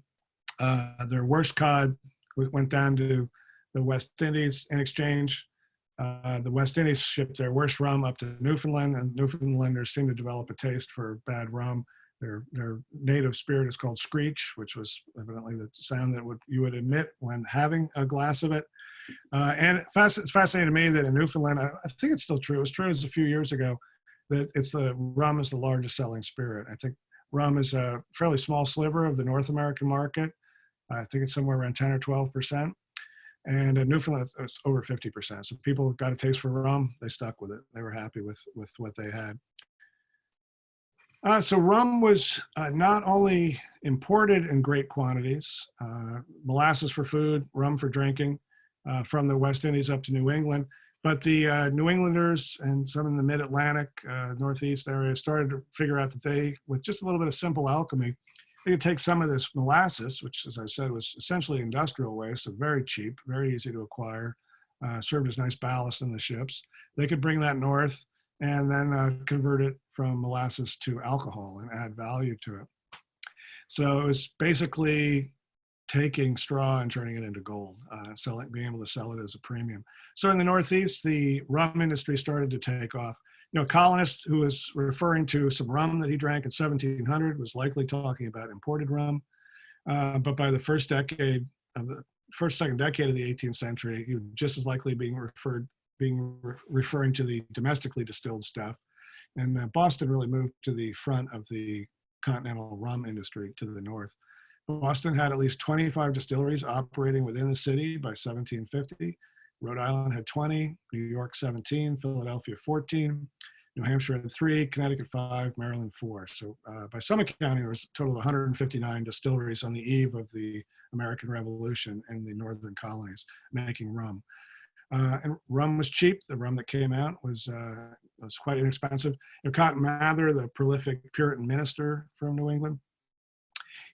Their worst cod went down to the West Indies in exchange. The West Indies shipped their worst rum up to Newfoundland, and Newfoundlanders seemed to develop a taste for bad rum. Their native spirit is called screech, which was evidently the sound that you would emit when having a glass of it. And it's fascinating to me that in Newfoundland, I think it's still true. It was true as a few years ago that rum is the largest selling spirit. I think rum is a fairly small sliver of the North American market. I think it's somewhere around 10 or 12%. And in Newfoundland, it's over 50%. So people got a taste for rum. They stuck with it. They were happy with what they had. So rum was not only imported in great quantities, molasses for food, rum for drinking, from the West Indies up to New England, but the New Englanders and some in the mid-Atlantic, Northeast area started to figure out that they, with just a little bit of simple alchemy, they could take some of this molasses, which, as I said, was essentially industrial waste, so very cheap, very easy to acquire, served as nice ballast in the ships. They could bring that north and then convert it from molasses to alcohol and add value to it. So it was basically taking straw and turning it into gold, being able to sell it as a premium. So in the Northeast, the rum industry started to take off. A colonist who was referring to some rum that he drank in 1700 was likely talking about imported rum. But by the second decade of the 18th century, he would just as likely referring to the domestically distilled stuff. And Boston really moved to the front of the continental rum industry to the north. Boston had at least 25 distilleries operating within the city by 1750. Rhode Island had 20, New York 17, Philadelphia 14, New Hampshire had 3, Connecticut 5, Maryland 4. So by some accounting, there was a total of 159 distilleries on the eve of the American Revolution in the northern colonies making rum. And rum was cheap. The rum that came out was quite inexpensive. Cotton Mather, the prolific Puritan minister from New England,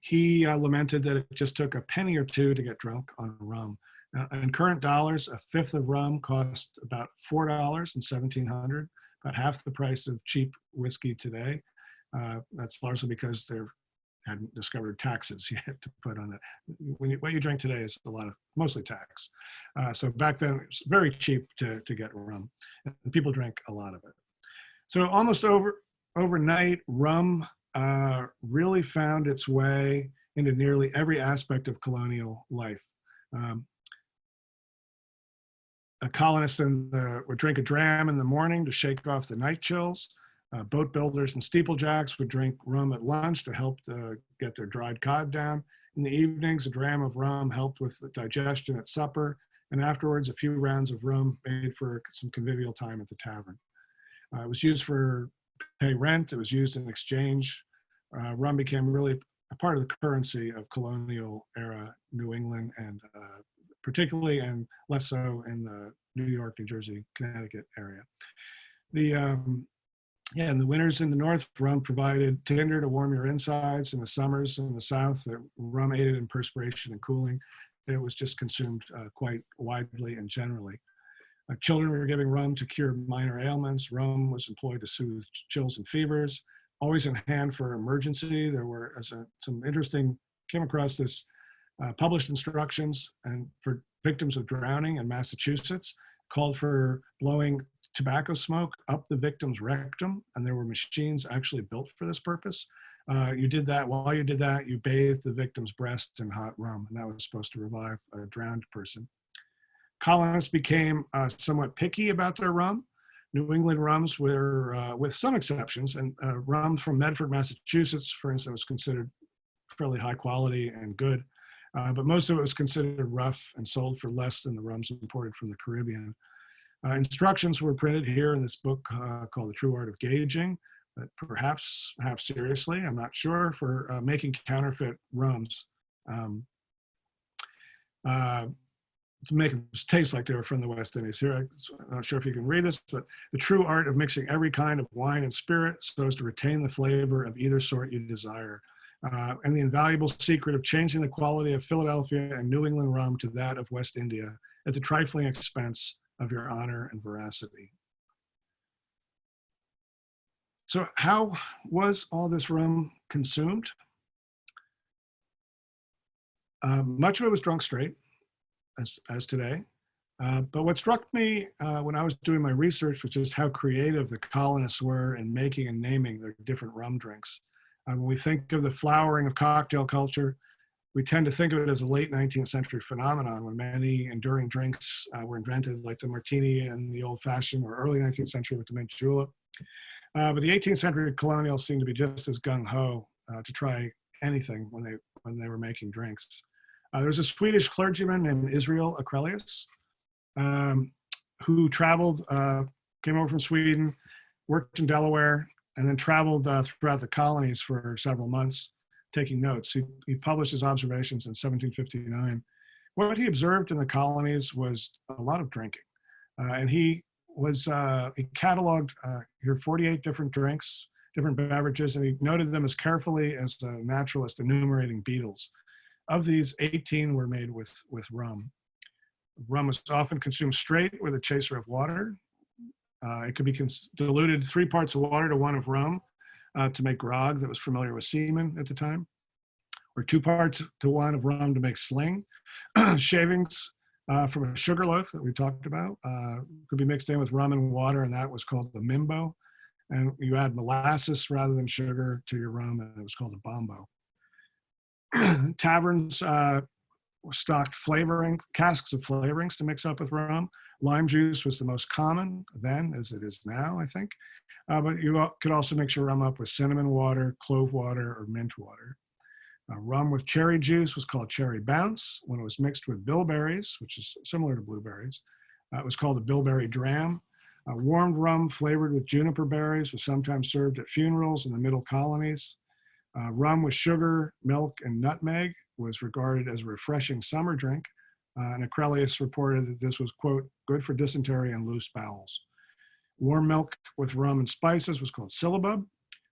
he lamented that it just took a penny or two to get drunk on rum. In current dollars, a fifth of rum costs about $4 in 1700, about half the price of cheap whiskey today. That's largely because they hadn't discovered taxes yet to put on it. What you drink today is mostly tax. So back then, it was very cheap to get rum, and people drank a lot of it. So almost overnight, rum really found its way into nearly every aspect of colonial life. A colonist would drink a dram in the morning to shake off the night chills. Boat builders and steeplejacks would drink rum at lunch to help get their dried cod down. In the evenings, a dram of rum helped with the digestion at supper, and afterwards, a few rounds of rum made for some convivial time at the tavern. It was used for pay rent. It was used in exchange. Rum became really a part of the currency of colonial era New England, and particularly and less so in the New York, New Jersey, Connecticut area. In the winters in the north, rum provided tinder to warm your insides. In the summers in the south, rum aided in perspiration and cooling. It was just consumed quite widely and generally. Children were giving rum to cure minor ailments. Rum was employed to soothe chills and fevers. Always in hand for emergency. There were came across this published instructions and for victims of drowning in Massachusetts, called for blowing tobacco smoke up the victim's rectum, and there were machines actually built for this purpose. While you did that, you bathed the victim's breast in hot rum, and that was supposed to revive a drowned person. Colonists became somewhat picky about their rum. New England rums were, with some exceptions, and rum from Medford, Massachusetts, for instance, was considered fairly high quality and good. but most of it was considered rough and sold for less than the rums imported from the Caribbean. Instructions were printed here in this book called The True Art of Gauging, that perhaps seriously, I'm not sure, for making counterfeit rums. To make them taste like they were from the West Indies. Here, I'm not sure if you can read this, but the true art of mixing every kind of wine and spirit so as to retain the flavor of either sort you desire. And the invaluable secret of changing the quality of Philadelphia and New England rum to that of West India at the trifling expense of your honor and veracity. So how was all this rum consumed? Much of it was drunk straight, as today. But what struck me when I was doing my research was just how creative the colonists were in making and naming their different rum drinks. When we think of the flowering of cocktail culture, we tend to think of it as a late 19th century phenomenon when many enduring drinks were invented, like the martini and the old fashioned, or early 19th century with the mint julep. But the 18th century colonials seemed to be just as gung-ho to try anything when they were making drinks. There was a Swedish clergyman named Israel Acrelius who traveled, came over from Sweden, worked in Delaware, and then traveled throughout the colonies for several months, taking notes. He published his observations in 1759. What he observed in the colonies was a lot of drinking. And he cataloged here 48 different drinks, different beverages, and he noted them as carefully as a naturalist enumerating beetles. Of these, 18 were made with rum. Rum was often consumed straight with a chaser of water. It could be diluted 3 parts of water to 1 of rum to make grog that was familiar with seamen at the time, or 2 parts to 1 of rum to make sling. Shavings from a sugar loaf that we talked about could be mixed in with rum and water, and that was called the mimbo. And you add molasses rather than sugar to your rum, and it was called a bombo. Taverns stocked casks of flavorings to mix up with rum. Lime juice was the most common then, as it is now, I think. But you could also mix your rum up with cinnamon water, clove water, or mint water. Rum with cherry juice was called cherry bounce. When it was mixed with bilberries, which is similar to blueberries, it was called a bilberry dram. Warmed rum flavored with juniper berries was sometimes served at funerals in the middle colonies. Rum with sugar, milk, and nutmeg was regarded as a refreshing summer drink. And Acrelius reported that this was, quote, good for dysentery and loose bowels. Warm milk with rum and spices was called syllabub.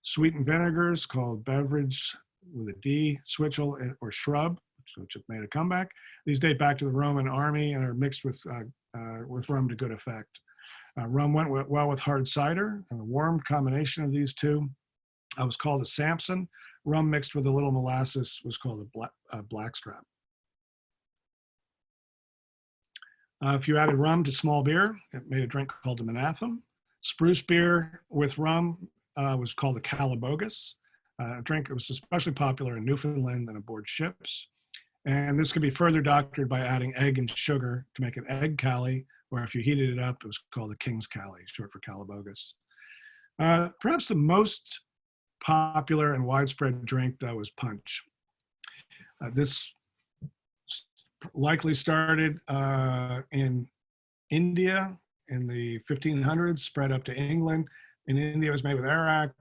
Sweetened vinegars, called beverage with a D, switchel, or shrub, which have made a comeback. These date back to the Roman army and are mixed with rum to good effect. Rum went well with hard cider, and the warm combination of these two was called a Samson. Rum mixed with a little molasses was called a blackstrap. If you added rum to small beer, it made a drink called a menathem. Spruce beer with rum was called a calabogus, a drink that was especially popular in Newfoundland and aboard ships. And this could be further doctored by adding egg and sugar to make an egg cali, or if you heated it up, it was called a king's cali, short for calabogus. Perhaps the most popular and widespread drink, though, was punch. This likely started in India in the 1500s, spread up to England. In India, it was made with arak.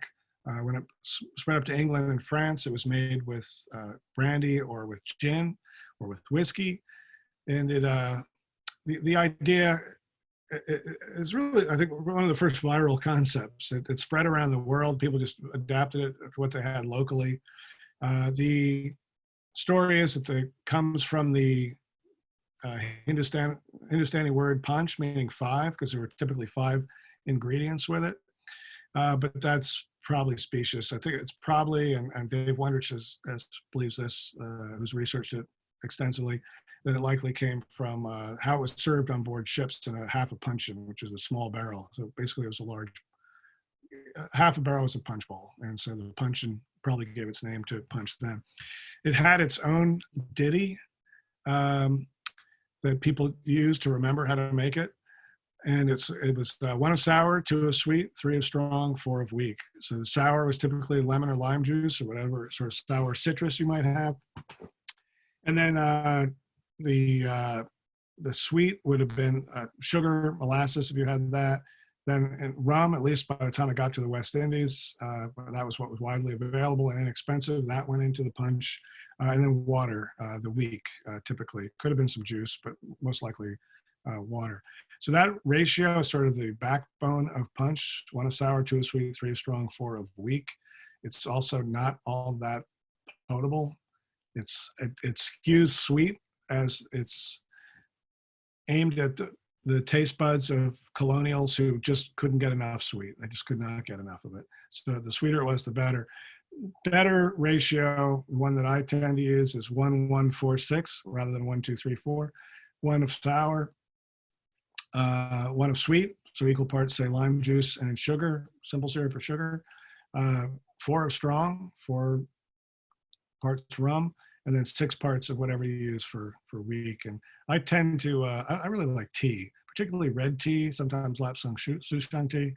When it spread up to England and France, it was made with brandy or with gin or with whiskey. And the idea is really, I think, one of the first viral concepts. It spread around the world. People just adapted it to what they had locally. The story is that it comes from the Hindustani word panch, meaning 5, because there were typically 5 ingredients with it. But that's probably specious. I think it's probably, and Dave Wondrich believes this, who's researched it extensively, that it likely came from how it was served on board ships in a half a puncheon, which is a small barrel. So basically it was a large, half a barrel was a punch bowl. And so the puncheon probably gave its name to punch then. It had its own ditty that people used to remember how to make it. And it was 1 of sour, 2 of sweet, 3 of strong, 4 of weak. So the sour was typically lemon or lime juice or whatever sort of sour citrus you might have. And then the sweet would have been sugar, molasses, if you had that. Then and rum, at least by the time it got to the West Indies, that was what was widely available and inexpensive. That went into the punch. And then water, the weak, typically. Could have been some juice, but most likely water. So that ratio is sort of the backbone of punch: 1 of sour, 2 of sweet, 3 of strong, 4 of weak. It's also not all that potable. It skews sweet, as it's aimed at the taste buds of colonials who just couldn't get enough sweet. They just could not get enough of it. So the sweeter it was, the better. Better ratio, one that I tend to use, is 1, 1, 4, 6 rather than 1, 2, 3, 4. 1 of sour, 1 of sweet, so equal parts, say, lime juice and sugar, simple syrup or sugar. 4 of strong, 4 parts rum, and then 6 parts of whatever you use for weak. And I tend to, I really like tea, particularly red tea, sometimes lapsang souchong tea,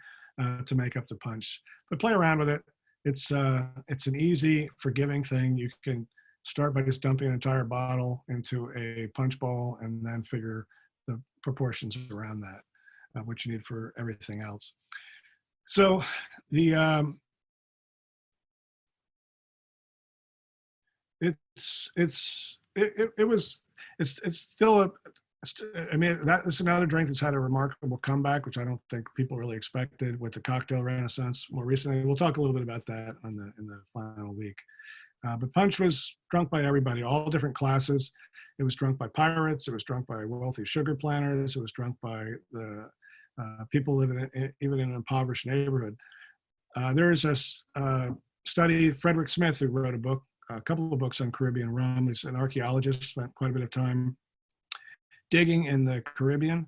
to make up the punch. But play around with it. It's an easy, forgiving thing. You can start by just dumping an entire bottle into a punch bowl and then figure the proportions around that, what you need for everything else. So the it's still a, I mean, that's another drink that's had a remarkable comeback, which I don't think people really expected with the cocktail renaissance more recently. We'll talk a little bit about that in the final week. But punch was drunk by everybody, all different classes. It was drunk by pirates. It was drunk by wealthy sugar planters. It was drunk by the people living even in an impoverished neighborhood. There is a study, Frederick Smith, who wrote a couple of books on Caribbean rum. He's an archaeologist, spent quite a bit of time digging in the Caribbean,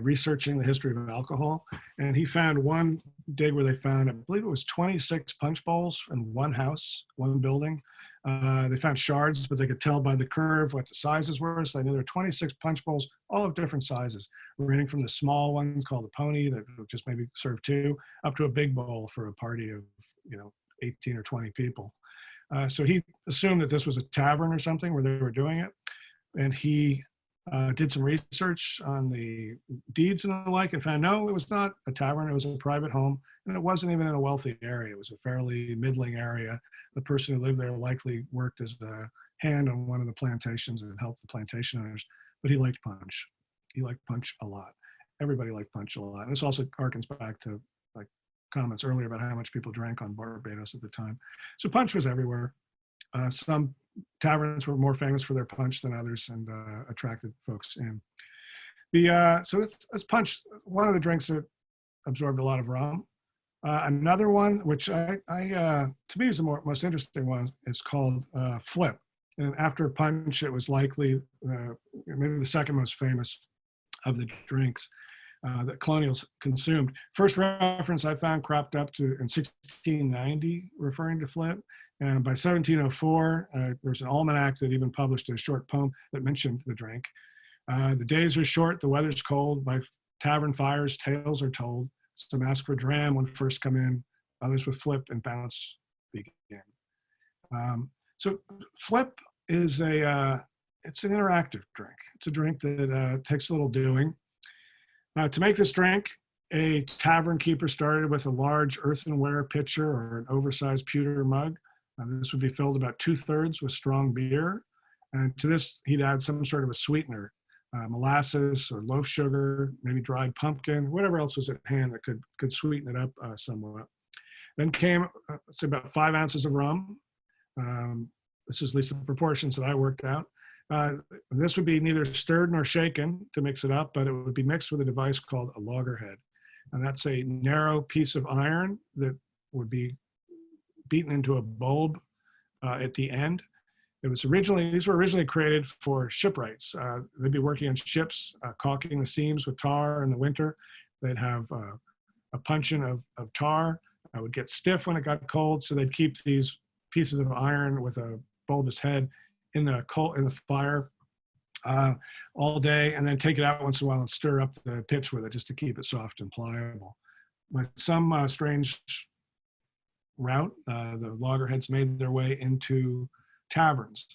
researching the history of alcohol. And he found one dig where they found, I believe it was 26 punch bowls in one house, one building. They found shards, but they could tell by the curve what the sizes were. So they knew there were 26 punch bowls, all of different sizes, ranging from the small ones called the pony that just maybe serve 2, up to a big bowl for a party of 18 or 20 people. So he assumed that this was a tavern or something where they were doing it. And he did some research on the deeds and the like and found, no, it was not a tavern. It was a private home. And it wasn't even in a wealthy area. It was a fairly middling area. The person who lived there likely worked as a hand on one of the plantations and helped the plantation owners. But he liked punch. He liked punch a lot. Everybody liked punch a lot. And this also harkens back to like comments earlier about how much people drank on Barbados at the time. So punch was everywhere. Some taverns were more famous for their punch than others and attracted folks in. So it's punch, one of the drinks that absorbed a lot of rum. Another one, which to me is the most interesting one, is called Flip. And after punch, it was likely maybe the second most famous of the drinks that colonials consumed. First reference I found cropped up to in 1690, referring to Flip. And by 1704, there's an almanac that even published a short poem that mentioned the drink. The days are short, the weather's cold. By tavern fires, tales are told. Some ask for dram when first come in. Others with flip and bounce begin. So flip is it's an interactive drink. It's a drink that takes a little doing. To make this drink, a tavern keeper started with a large earthenware pitcher or an oversized pewter mug. This would be filled about 2/3 with strong beer. And to this, he'd add some sort of a sweetener, molasses or loaf sugar, maybe dried pumpkin, whatever else was at hand that could sweeten it up somewhat. Then came, let's say, about 5 ounces of rum. This is at least the proportions that I worked out. This would be neither stirred nor shaken to mix it up, but it would be mixed with a device called a loggerhead. And that's a narrow piece of iron that would be beaten into a bulb at the end. These were originally created for shipwrights. They'd be working on ships, caulking the seams with tar in the winter. They'd have a puncheon of tar. It would get stiff when it got cold, so they'd keep these pieces of iron with a bulbous head in the fire all day, and then take it out once in a while and stir up the pitch with it just to keep it soft and pliable. By some strange route, the loggerheads made their way into taverns.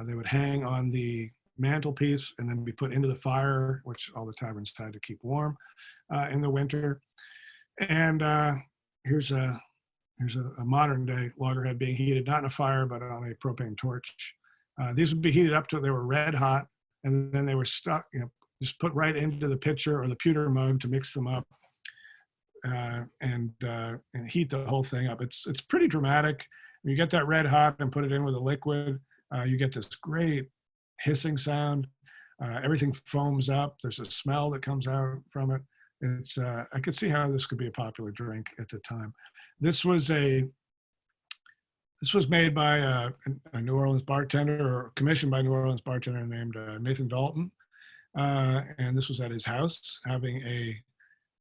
They would hang on the mantelpiece and then be put into the fire, which all the taverns had to keep warm in the winter. And here's a modern day loggerhead being heated not in a fire but on a propane torch. These would be heated up till they were red hot, and then they were stuck, just put right into the pitcher or the pewter mug to mix them up and heat the whole thing up. It's pretty dramatic. When you get that red hot and put it in with a liquid, you get this great hissing sound. Everything foams up. There's a smell that comes out from it. It's I could see how this could be a popular drink at the time. This was made by a New Orleans bartender, or commissioned by a New Orleans bartender named Nathan Dalton. And this was at his house having a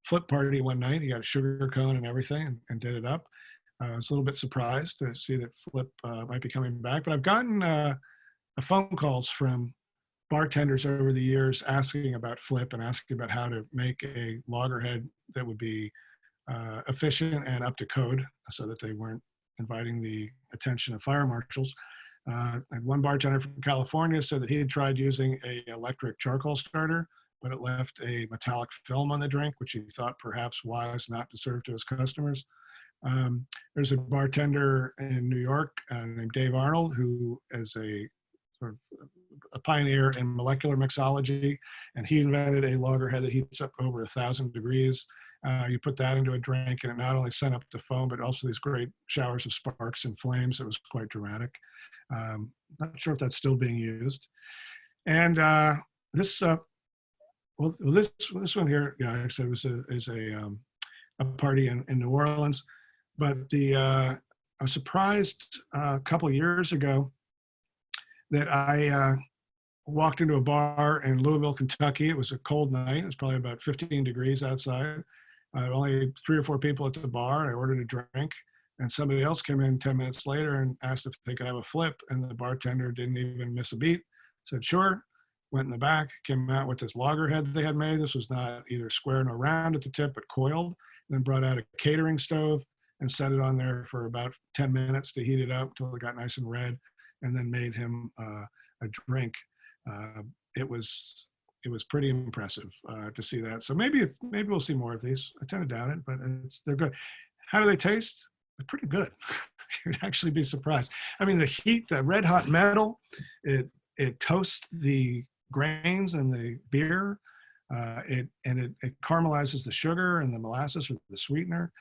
flip party one night. He got a sugar cone and everything and did it up. I was a little bit surprised to see that Flip might be coming back, but I've gotten phone calls from bartenders over the years asking about Flip and asking about how to make a loggerhead that would be efficient and up to code so that they weren't inviting the attention of fire marshals. And one bartender from California said that he had tried using an electric charcoal starter, but it left a metallic film on the drink, which he thought perhaps wise not to serve to his customers. There's a bartender in New York named Dave Arnold, who is a sort of a pioneer in molecular mixology, and he invented a loggerhead that heats up over 1,000 degrees. You put that into a drink, and it not only sent up the foam, but also these great showers of sparks and flames. It was quite dramatic. Not sure if that's still being used. And this one here, yeah, like I said, is a party in New Orleans. But I was surprised a couple of years ago that I walked into a bar in Louisville, Kentucky. It was a cold night. It was probably about 15 degrees outside. Only 3 or 4 people at the bar. I ordered a drink, and somebody else came in 10 minutes later and asked if they could have a flip, and the bartender didn't even miss a beat. Said, sure. Went in the back, came out with this loggerhead they had made. This was not either square nor round at the tip, but coiled. Then brought out a catering stove and set it on there for about 10 minutes to heat it up until it got nice and red, and then made him a drink. It was pretty impressive to see that. So maybe we'll see more of these. I tend to doubt it, but they're good. How do they taste? They're pretty good. You'd actually be surprised. I mean, the heat, the red hot metal, it toasts the grains and the beer. It caramelizes the sugar and the molasses or the sweetener.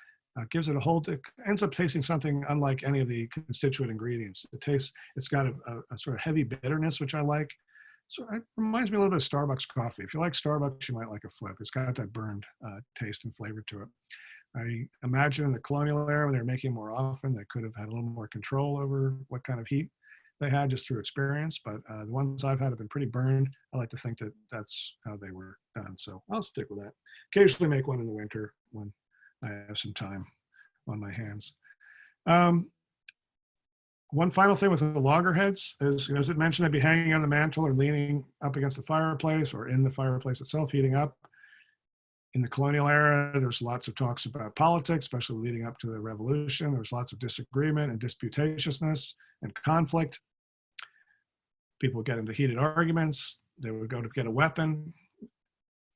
Gives it a whole, it ends up tasting something unlike any of the constituent ingredients. It's got a sort of heavy bitterness, which I like. So it reminds me a little bit of Starbucks coffee. If you like Starbucks, you might like a Flip. It's got that burned taste and flavor to it. I imagine in the colonial era, when they were making more often, they could have had a little more control over what kind of heat they had just through experience. But the ones I've had have been pretty burned. I like to think that that's how they were done. So I'll stick with that. Occasionally make one in the winter when I have some time on my hands. One final thing with the loggerheads is, as it mentioned, they'd be hanging on the mantle or leaning up against the fireplace or in the fireplace itself, heating up. In the colonial era, there's lots of talks about politics, especially leading up to the revolution. There was lots of disagreement and disputatiousness and conflict. People would get into heated arguments. They would go to get a weapon.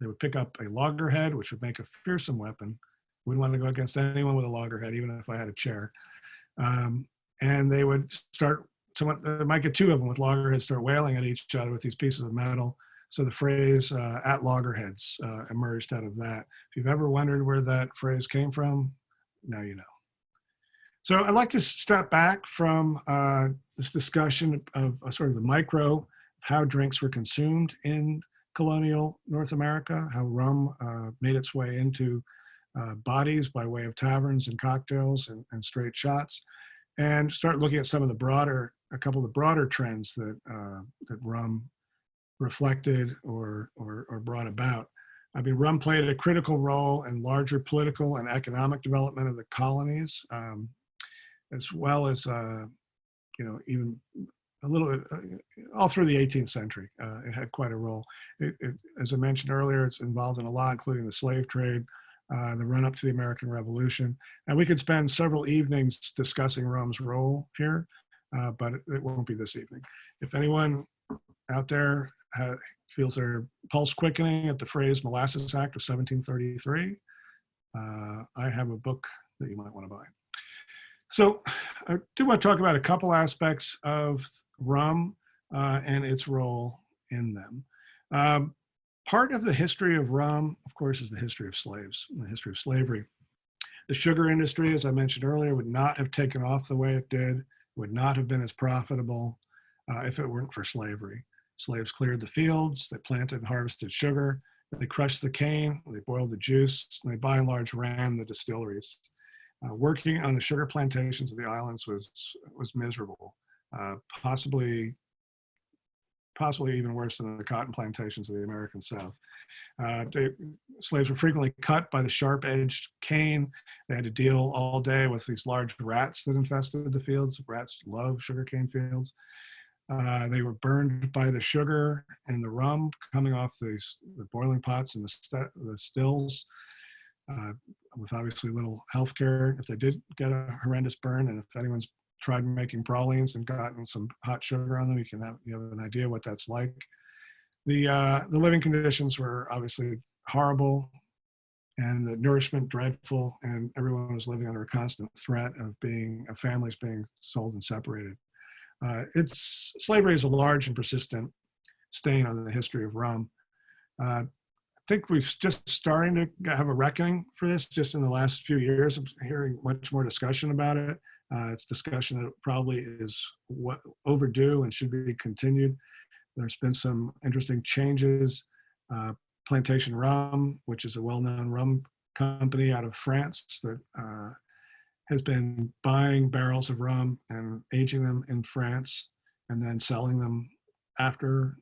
They would pick up a loggerhead, which would make a fearsome weapon. Wouldn't want to go against anyone with a loggerhead, even if I had a chair. And they would start, they might get 2 of them with loggerheads, start wailing at each other with these pieces of metal. So the phrase at loggerheads emerged out of that. If you've ever wondered where that phrase came from, now you know. So I'd like to step back from this discussion of sort of the micro, how drinks were consumed in colonial North America, how rum made its way into bodies by way of taverns and cocktails and straight shots, and start looking at some of the a couple of the broader trends that rum reflected or brought about. I mean, rum played a critical role in larger political and economic development of the colonies, as well as even a little all through the 18th century. It had quite a role. As I mentioned earlier, it's involved in a lot, including the slave trade, the run-up to the American Revolution. And we could spend several evenings discussing rum's role here. but it won't be this evening. If anyone out there feels their pulse quickening at the phrase Molasses Act of 1733, I have a book that you might want to buy. So I do want to talk about a couple aspects of rum and its role in them. Part of the history of rum, of course, is the history of slaves, the history of slavery. The sugar industry, as I mentioned earlier, would not have taken off the way it did, would not have been as profitable if it weren't for slavery. Slaves cleared the fields, they planted and harvested sugar, they crushed the cane, they boiled the juice, and they by and large ran the distilleries. Working on the sugar plantations of the islands was miserable, possibly even worse than the cotton plantations of the American South. Slaves were frequently cut by the sharp-edged cane. They had to deal all day with these large rats that infested the fields. Rats love sugarcane fields. They were burned by the sugar and the rum coming off the boiling pots and the stills, with obviously little health care if they did get a horrendous burn. And if anyone's tried making pralines and gotten some hot sugar on them, you have an idea what that's like. The living conditions were obviously horrible, and the nourishment dreadful, and everyone was living under a constant threat of families being sold and separated. Slavery is a large and persistent stain on the history of rum. I think we're just starting to have a reckoning for this just in the last few years. I'm hearing much more discussion about it. It's discussion that probably is overdue and should be continued. There's been some interesting changes. Plantation Rum, which is a well-known rum company out of France that has been buying barrels of rum and aging them in France and then selling them after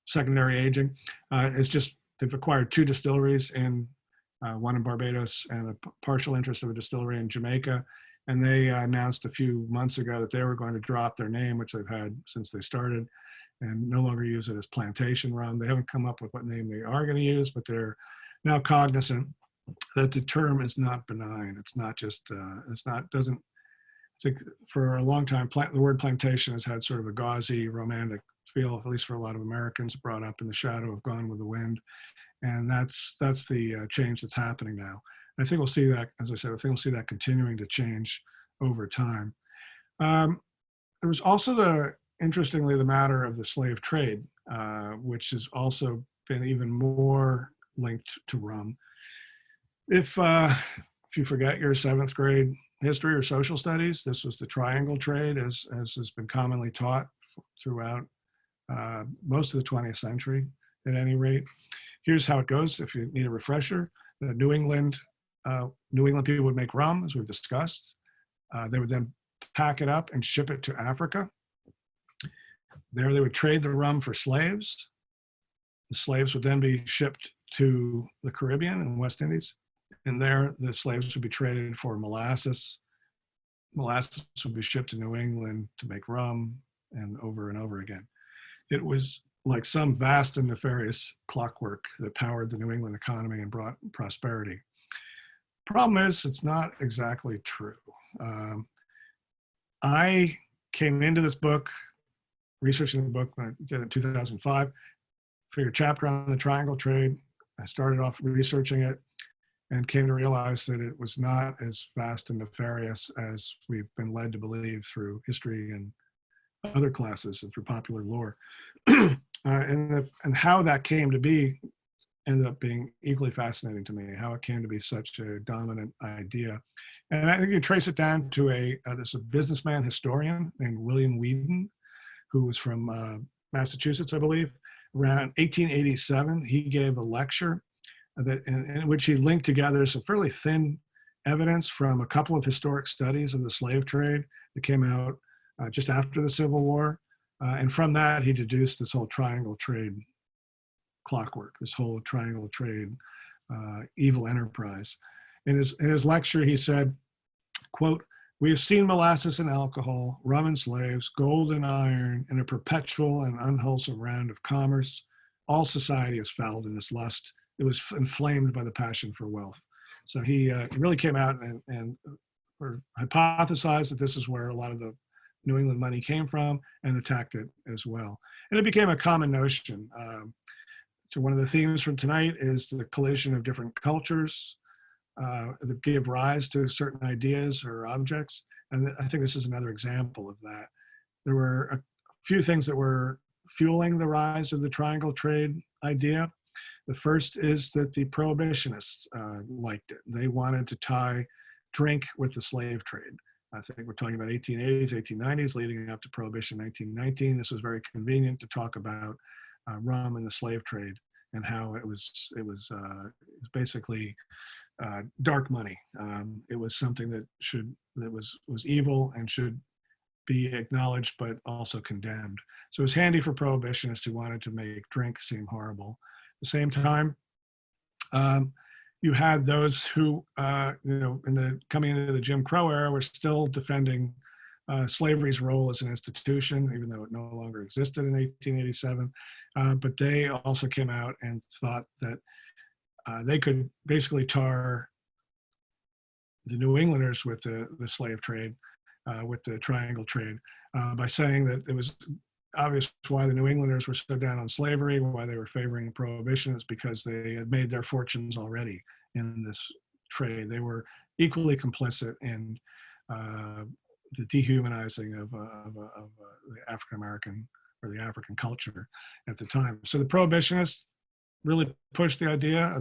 secondary aging. They've acquired 2 distilleries, one in Barbados and a partial interest of a distillery in Jamaica. And they announced a few months ago that they were going to drop their name, which they've had since they started, and no longer use it as Plantation Rum. They haven't come up with what name they are going to use, but they're now cognizant that the term is not benign. It's not just, I think for a long time, the word plantation has had sort of a gauzy, romantic feel, at least for a lot of Americans, brought up in the shadow of Gone with the Wind. And that's the change that's happening now. I think we'll see that, as I said, I think we'll see that continuing to change over time. There was also interestingly, the matter of the slave trade, which has also been even more linked to rum. If you forget your 7th grade history or social studies, this was the triangle trade, as has been commonly taught throughout most of the 20th century, at any rate. Here's how it goes if you need a refresher. The New England people would make rum, as we've discussed. They would then pack it up and ship it to Africa. There they would trade the rum for slaves. The slaves would then be shipped to the Caribbean and West Indies. And there the slaves would be traded for molasses. Molasses would be shipped to New England to make rum, and over again. It was like some vast and nefarious clockwork that powered the New England economy and brought prosperity. Problem is, it's not exactly true. I came into this book, researching the book when I did it in 2005, for a chapter on the triangle trade. I started off researching it and came to realize that it was not as vast and nefarious as we've been led to believe through history and other classes and through popular lore. And how that came to be ended up being equally fascinating to me, how it came to be such a dominant idea. And I think you trace it down to there's a businessman historian named William Whedon, who was from Massachusetts, I believe. Around 1887, he gave a lecture in which he linked together some fairly thin evidence from a couple of historic studies of the slave trade that came out just after the Civil War. And from that, he deduced this whole triangle trade clockwork, this whole triangle trade evil enterprise. In his lecture, he said, quote, "We have seen molasses and alcohol, rum and slaves, gold and iron, in a perpetual and unwholesome round of commerce. All society is fouled in this lust. It was inflamed by the passion for wealth." So he really came out and hypothesized that this is where a lot of the New England money came from, and attacked it as well. And it became a common notion. So one of the themes from tonight is the collision of different cultures that give rise to certain ideas or objects. And I think this is another example of that. There were a few things that were fueling the rise of the triangle trade idea. The first is that the prohibitionists liked it. They wanted to tie drink with the slave trade. I think we're talking about 1880s, 1890s, leading up to Prohibition 1919. This was very convenient to talk about rum and the slave trade and how it was basically dark money. It was something that was evil and should be acknowledged, but also condemned. So it was handy for prohibitionists who wanted to make drink seem horrible. At the same time, you had those who, coming into the Jim Crow era, were still defending slavery's role as an institution, even though it no longer existed in 1887. But they also came out and thought that they could basically tar the New Englanders with the slave trade, with the triangle trade, by saying that it was obvious why the New Englanders were so down on slavery, why they were favoring prohibition, is because they had made their fortunes already in this trade. They were equally complicit in the dehumanizing of the African American or the African culture at the time. So the prohibitionists really pushed the idea,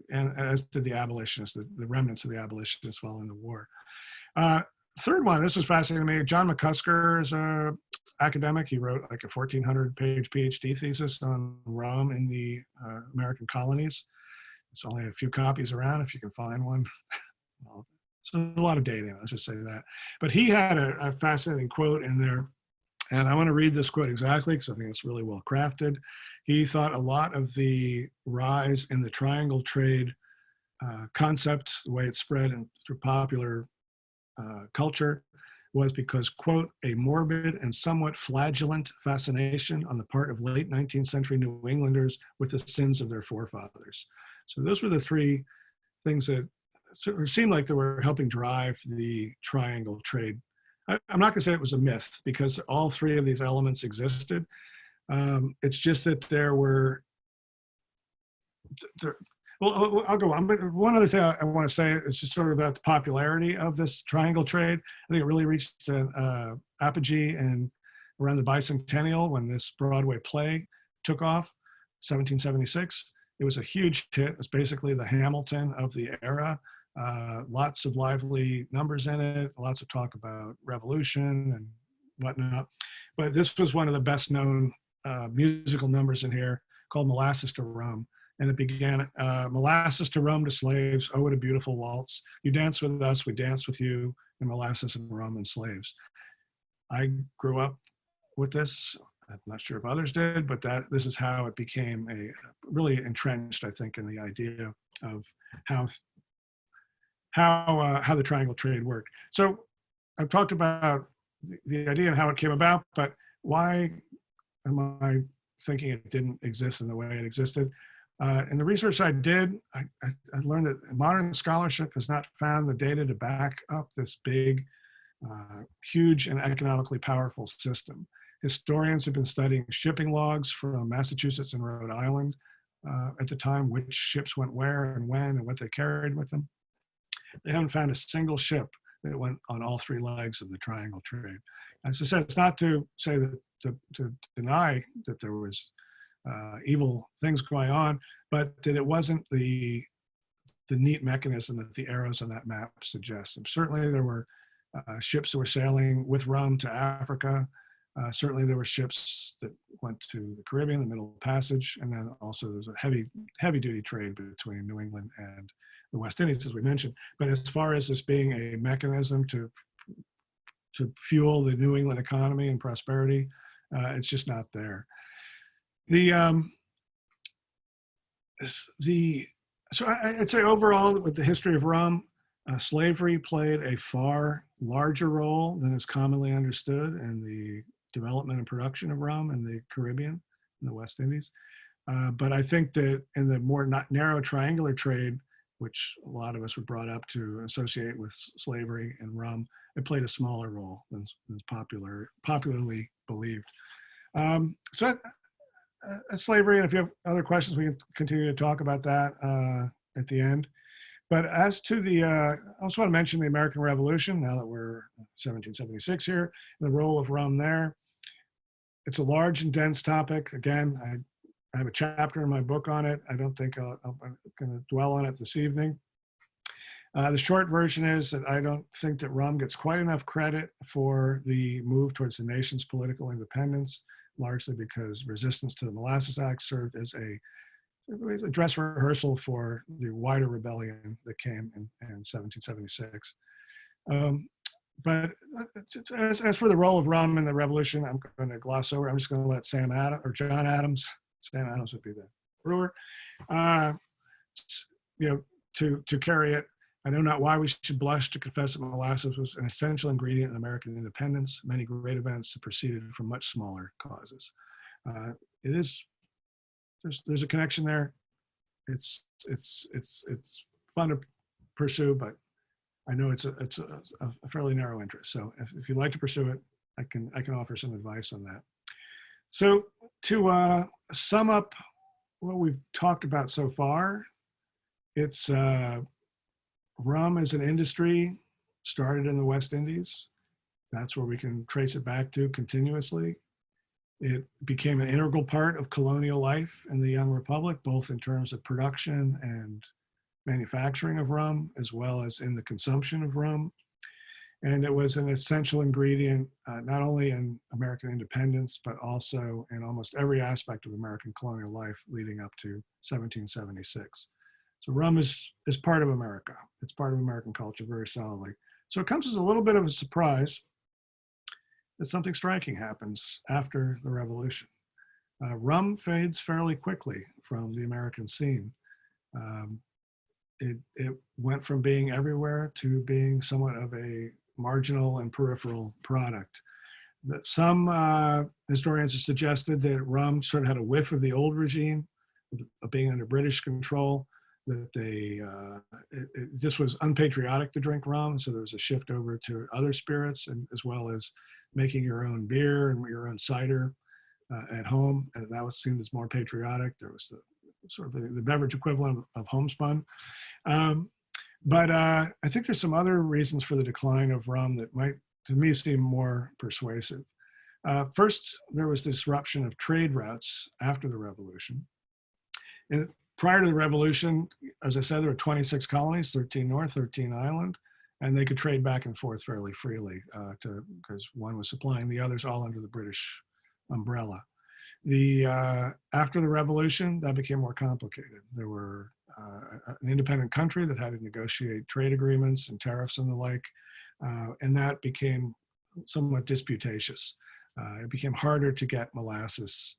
and as did the abolitionists, the remnants of the abolitionists following the war. Third one, this was fascinating to me. John McCusker is an academic. He wrote like a 1,400-page PhD thesis on rum in the American colonies. There's only a few copies around if you can find one. Well, so a lot of data, let's just say that. But he had a fascinating quote in there, and I want to read this quote exactly because I think it's really well crafted. He thought a lot of the rise in the triangle trade concept, the way it spread through popular culture, was because, quote, a morbid and somewhat flagellant fascination on the part of late 19th century New Englanders with the sins of their forefathers. So those were the three things that sort of seemed like they were helping drive the triangle trade. I'm not going to say it was a myth because all three of these elements existed. It's just that there were, well, I'll go on. But one other thing I want to say is just sort of about the popularity of this triangle trade. I think it really reached an apogee around the bicentennial when this Broadway play took off, 1776. It was a huge hit. It was basically the Hamilton of the era. Lots of lively numbers in it, lots of talk about revolution and whatnot. But this was one of the best known musical numbers in here, called Molasses to Rum. And it began, molasses to rum to slaves, oh, what a beautiful waltz. You dance with us, we dance with you, and molasses and rum and slaves. I grew up with this. I'm not sure if others did, but this is how it became really entrenched, I think, in the idea of how the triangle trade worked. So I've talked about the idea and how it came about, but why am I thinking it didn't exist in the way it existed? In the research I did, I learned that modern scholarship has not found the data to back up this big, huge and economically powerful system. Historians have been studying shipping logs from Massachusetts and Rhode Island at the time, which ships went where and when and what they carried with them. They haven't found a single ship that went on all three legs of the triangle trade. As I said, it's not to say that to deny that there was evil things going on, but that it wasn't the neat mechanism that the arrows on that map suggest. And certainly there were ships that were sailing with rum to Africa. Certainly there were ships that went to the Caribbean, the Middle Passage, and then also there was a heavy duty trade between New England and the West Indies, as we mentioned. But as far as this being a mechanism to fuel the New England economy and prosperity, it's just not there. So I'd say overall, with the history of rum, slavery played a far larger role than is commonly understood in the development and production of rum in the Caribbean and the West Indies. But I think that in the more narrow triangular trade, which a lot of us were brought up to associate with slavery and rum. It played a smaller role than popularly believed. So slavery, and if you have other questions, we can continue to talk about that at the end. But as to I also want to mention the American Revolution, now that we're 1776 here, the role of rum there. It's a large and dense topic. Again, I have a chapter in my book on it. I don't think I'm going to dwell on it this evening. The short version is that I don't think that rum gets quite enough credit for the move towards the nation's political independence, largely because resistance to the Molasses Act served as a dress rehearsal for the wider rebellion that came in 1776. But as for the role of rum in the revolution, I'm going to gloss over. I'm just going to let Sam Adams or John Adams, Sam Adams would be the brewer, to carry it. I know not why we should blush to confess that molasses was an essential ingredient in American independence. Many great events have proceeded from much smaller causes. There's a connection there. It's fun to pursue, but I know it's a fairly narrow interest. So if you'd like to pursue it, I can offer some advice on that. So to sum up what we've talked about so far, it's rum as an industry started in the West Indies. That's where we can trace it back to continuously. It became an integral part of colonial life in the Young Republic, both in terms of production and manufacturing of rum, as well as in the consumption of rum. And it was an essential ingredient, not only in American independence, but also in almost every aspect of American colonial life leading up to 1776. So rum is part of America. It's part of American culture very solidly. So it comes as a little bit of a surprise that something striking happens after the revolution. Rum fades fairly quickly from the American scene. It went from being everywhere to being somewhat of a marginal and peripheral product. That some historians have suggested that rum sort of had a whiff of the old regime, of being under British control, that it just was unpatriotic to drink rum, so there was a shift over to other spirits, and as well as making your own beer and your own cider at home, and that was seen as more patriotic. There was the beverage equivalent of homespun. But I think there's some other reasons for the decline of rum that might, to me, seem more persuasive. First, there was disruption of trade routes after the revolution. And prior to the revolution, as I said, there were 26 colonies, 13 North, 13 Island, and they could trade back and forth fairly freely because one was supplying the others, all under the British umbrella. After the revolution, that became more complicated. There were an independent country that had to negotiate trade agreements and tariffs and the like, and that became somewhat disputatious. It became harder to get molasses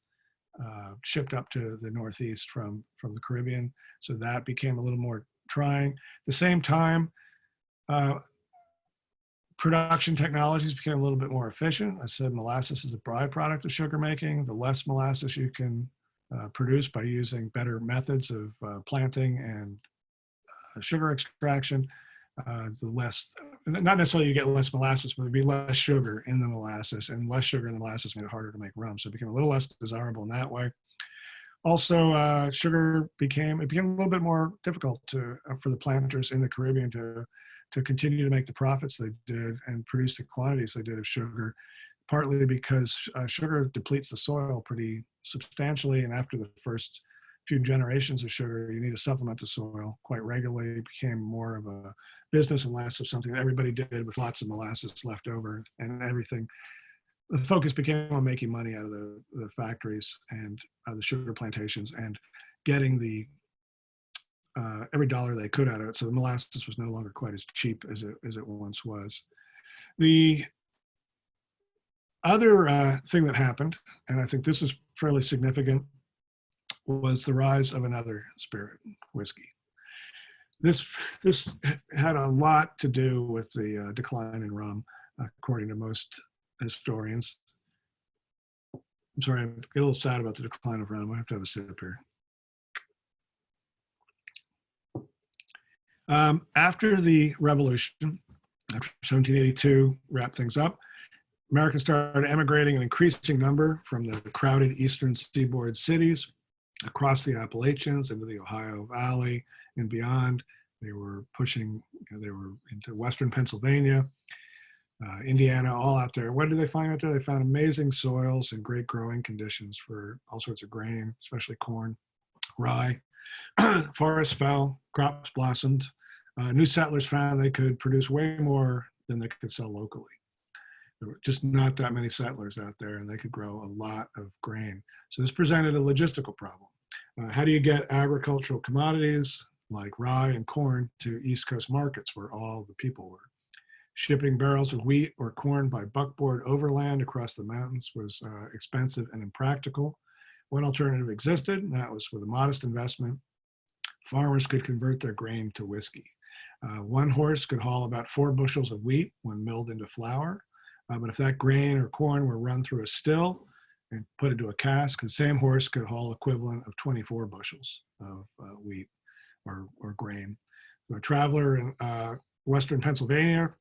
shipped up to the Northeast from the Caribbean, so that became a little more trying. At the same time, production technologies became a little bit more efficient. I said molasses is a byproduct of sugar making. The less molasses you can produce by using better methods of planting and sugar extraction, the less, not necessarily you get less molasses, but there'd be less sugar in the molasses, and less sugar in the molasses made it harder to make rum. So it became a little less desirable in that way. Also, sugar became a little bit more difficult for the planters in the Caribbean to continue to make the profits they did and produce the quantities they did of sugar, partly because sugar depletes the soil pretty substantially. And after the first few generations of sugar, you need to supplement the soil quite regularly. It became more of a business and less of something that everybody did with lots of molasses left over and everything. The focus became on making money out of the factories and the sugar plantations and getting every dollar they could out of it. So the molasses was no longer quite as cheap as it once was. The other thing that happened, and I think this is fairly significant, was the rise of another spirit, whiskey. This had a lot to do with the decline in rum, according to most historians. I'm sorry, I get a little sad about the decline of rum. I have to have a sip here. After the revolution, after 1782 wrapped things up, Americans started emigrating in increasing number from the crowded eastern seaboard cities across the Appalachians into the Ohio Valley and beyond. They were pushing, they were into Western Pennsylvania, Indiana, all out there. What did they find out there? They found amazing soils and great growing conditions for all sorts of grain, especially corn, rye. Forests fell, crops blossomed. New settlers found they could produce way more than they could sell locally. There were just not that many settlers out there, and they could grow a lot of grain. So this presented a logistical problem. How do you get agricultural commodities like rye and corn to East Coast markets where all the people were? Shipping barrels of wheat or corn by buckboard overland across the mountains was expensive and impractical. One alternative existed, and that was with a modest investment. Farmers could convert their grain to whiskey. One horse could haul about 4 bushels of wheat when milled into flour. But if that grain or corn were run through a still and put into a cask, the same horse could haul equivalent of 24 bushels of wheat or grain. So a traveler in Western Pennsylvania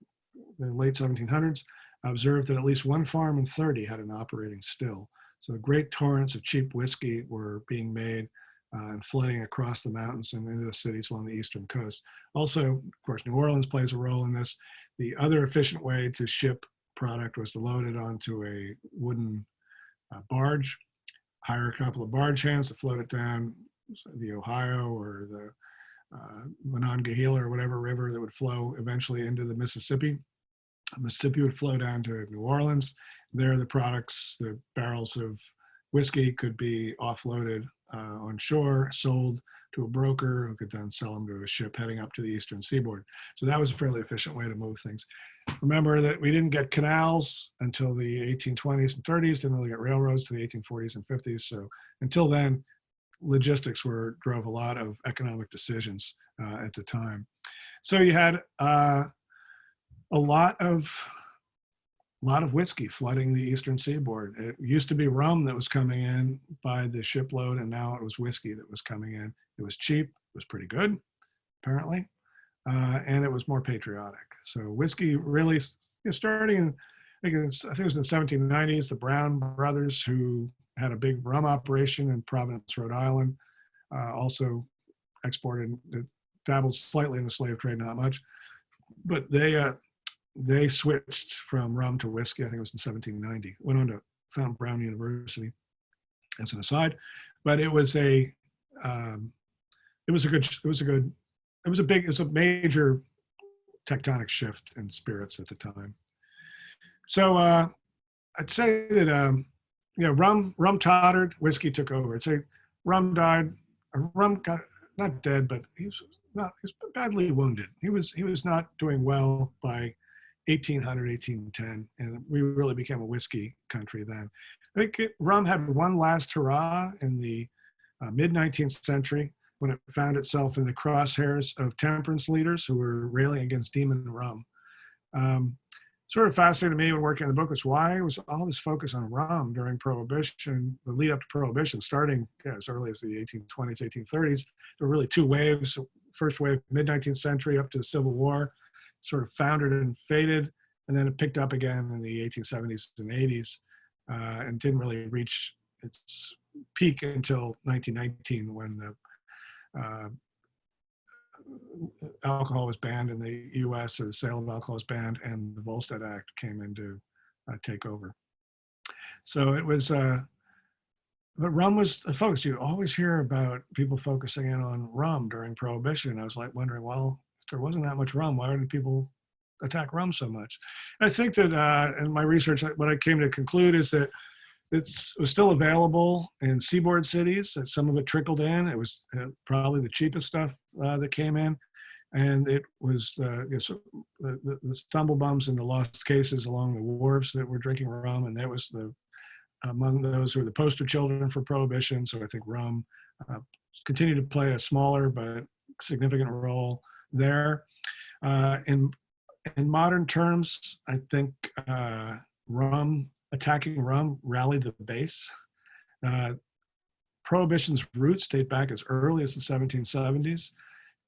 in the late 1700s observed that at least one farm in 30 had an operating still. So great torrents of cheap whiskey were being made and flooding across the mountains and into the cities along the eastern coast. Also, of course, New Orleans plays a role in this. The other efficient way to ship product was to load it onto a wooden barge, hire a couple of barge hands to float it down the Ohio or the Monongahela or whatever river that would flow eventually into the Mississippi. The Mississippi would flow down to New Orleans. There, the products, the barrels of whiskey could be offloaded on shore, sold to a broker who could then sell them to a ship heading up to the eastern seaboard. So that was a fairly efficient way to move things. Remember that we didn't get canals until the 1820s and 30s, didn't really get railroads to the 1840s and 50s. So until then, logistics drove a lot of economic decisions at the time. So you had a lot of whiskey flooding the eastern seaboard. It used to be rum that was coming in by the shipload, and now it was whiskey that was coming in. It was cheap, it was pretty good, apparently, and it was more patriotic. So whiskey really, starting, I think it was in the 1790s, the Brown brothers, who had a big rum operation in Providence, Rhode Island, also exported, dabbled slightly in the slave trade, not much, but they switched from rum to whiskey. I think it was in 1790. Went on to found Brown University, as an aside, but it was a major tectonic shift in spirits at the time. So I'd say that rum tottered, whiskey took over. I'd say rum died. Rum got not dead, but he was badly wounded. He was not doing well by 1800, 1810, and we really became a whiskey country then. I think rum had one last hurrah in the mid-19th century when it found itself in the crosshairs of temperance leaders who were railing against demon rum. Sort of fascinating to me when working on the book was why was all this focus on rum during Prohibition, the lead up to Prohibition, starting as early as the 1820s, 1830s. There were really 2 waves. First wave, mid-19th century up to the Civil War, sort of foundered and faded, and then it picked up again in the 1870s and 80s, and didn't really reach its peak until 1919 when the alcohol was banned in the U.S., or the sale of alcohol was banned, and the Volstead Act came in to take over. So it was, but rum was a focus. You always hear about people focusing in on rum during Prohibition. I was like wondering, well, if there wasn't that much rum, why did people attack rum so much? And I think that in my research, what I came to conclude is that it was still available in seaboard cities. Some of it trickled in. It was probably the cheapest stuff that came in. And it was the stumblebums and the lost cases along the wharves that were drinking rum. And that was among those who were the poster children for Prohibition. So I think rum continued to play a smaller but significant role there. In modern terms, I think attacking rum rallied the base. Prohibition's roots date back as early as the 1770s,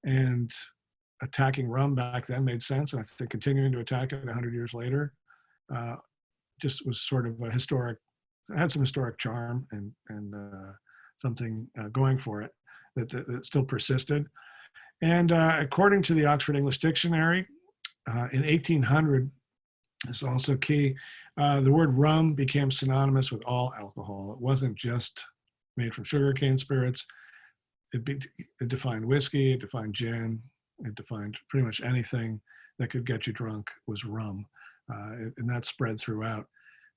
and attacking rum back then made sense, and I think continuing to attack it 100 years later uh, just was sort of a historic, had some historic charm and something going for it that still persisted. And according to the Oxford English Dictionary, in 1800, this is also key, the word rum became synonymous with all alcohol. It wasn't just made from sugarcane spirits. It defined whiskey, it defined gin, it defined pretty much anything that could get you drunk was rum. And that spread throughout.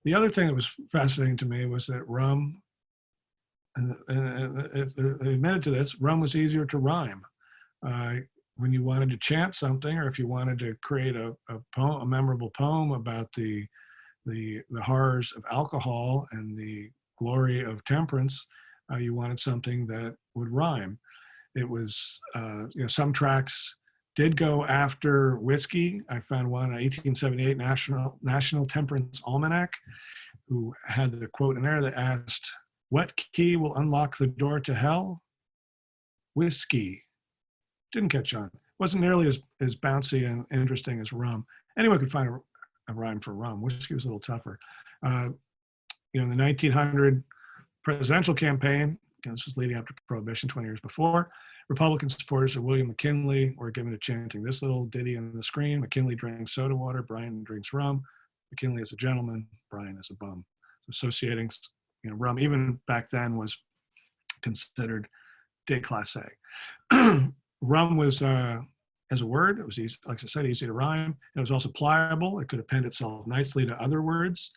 The other thing that was fascinating to me was that rum, and they admitted to this, rum was easier to rhyme. When you wanted to chant something, or if you wanted to create a poem, a memorable poem about the horrors of alcohol and the glory of temperance, you wanted something that would rhyme. It was, some tracks did go after whiskey. I found one, an 1878 National Temperance Almanac, who had the quote in there that asked, "What key will unlock the door to hell?" Whiskey. Didn't catch on. Wasn't nearly as bouncy and interesting as rum. Anyone could find a rhyme for rum. Whiskey was a little tougher. In the 1900 presidential campaign, this was leading up to Prohibition 20 years before, Republican supporters of William McKinley were given to chanting this little ditty on the screen: McKinley drinks soda water, Bryan drinks rum. McKinley is a gentleman, Bryan is a bum. So associating, rum even back then was considered déclassé. Rum was, as a word, it was easy, like I said, easy to rhyme. It was also pliable. It could append itself nicely to other words.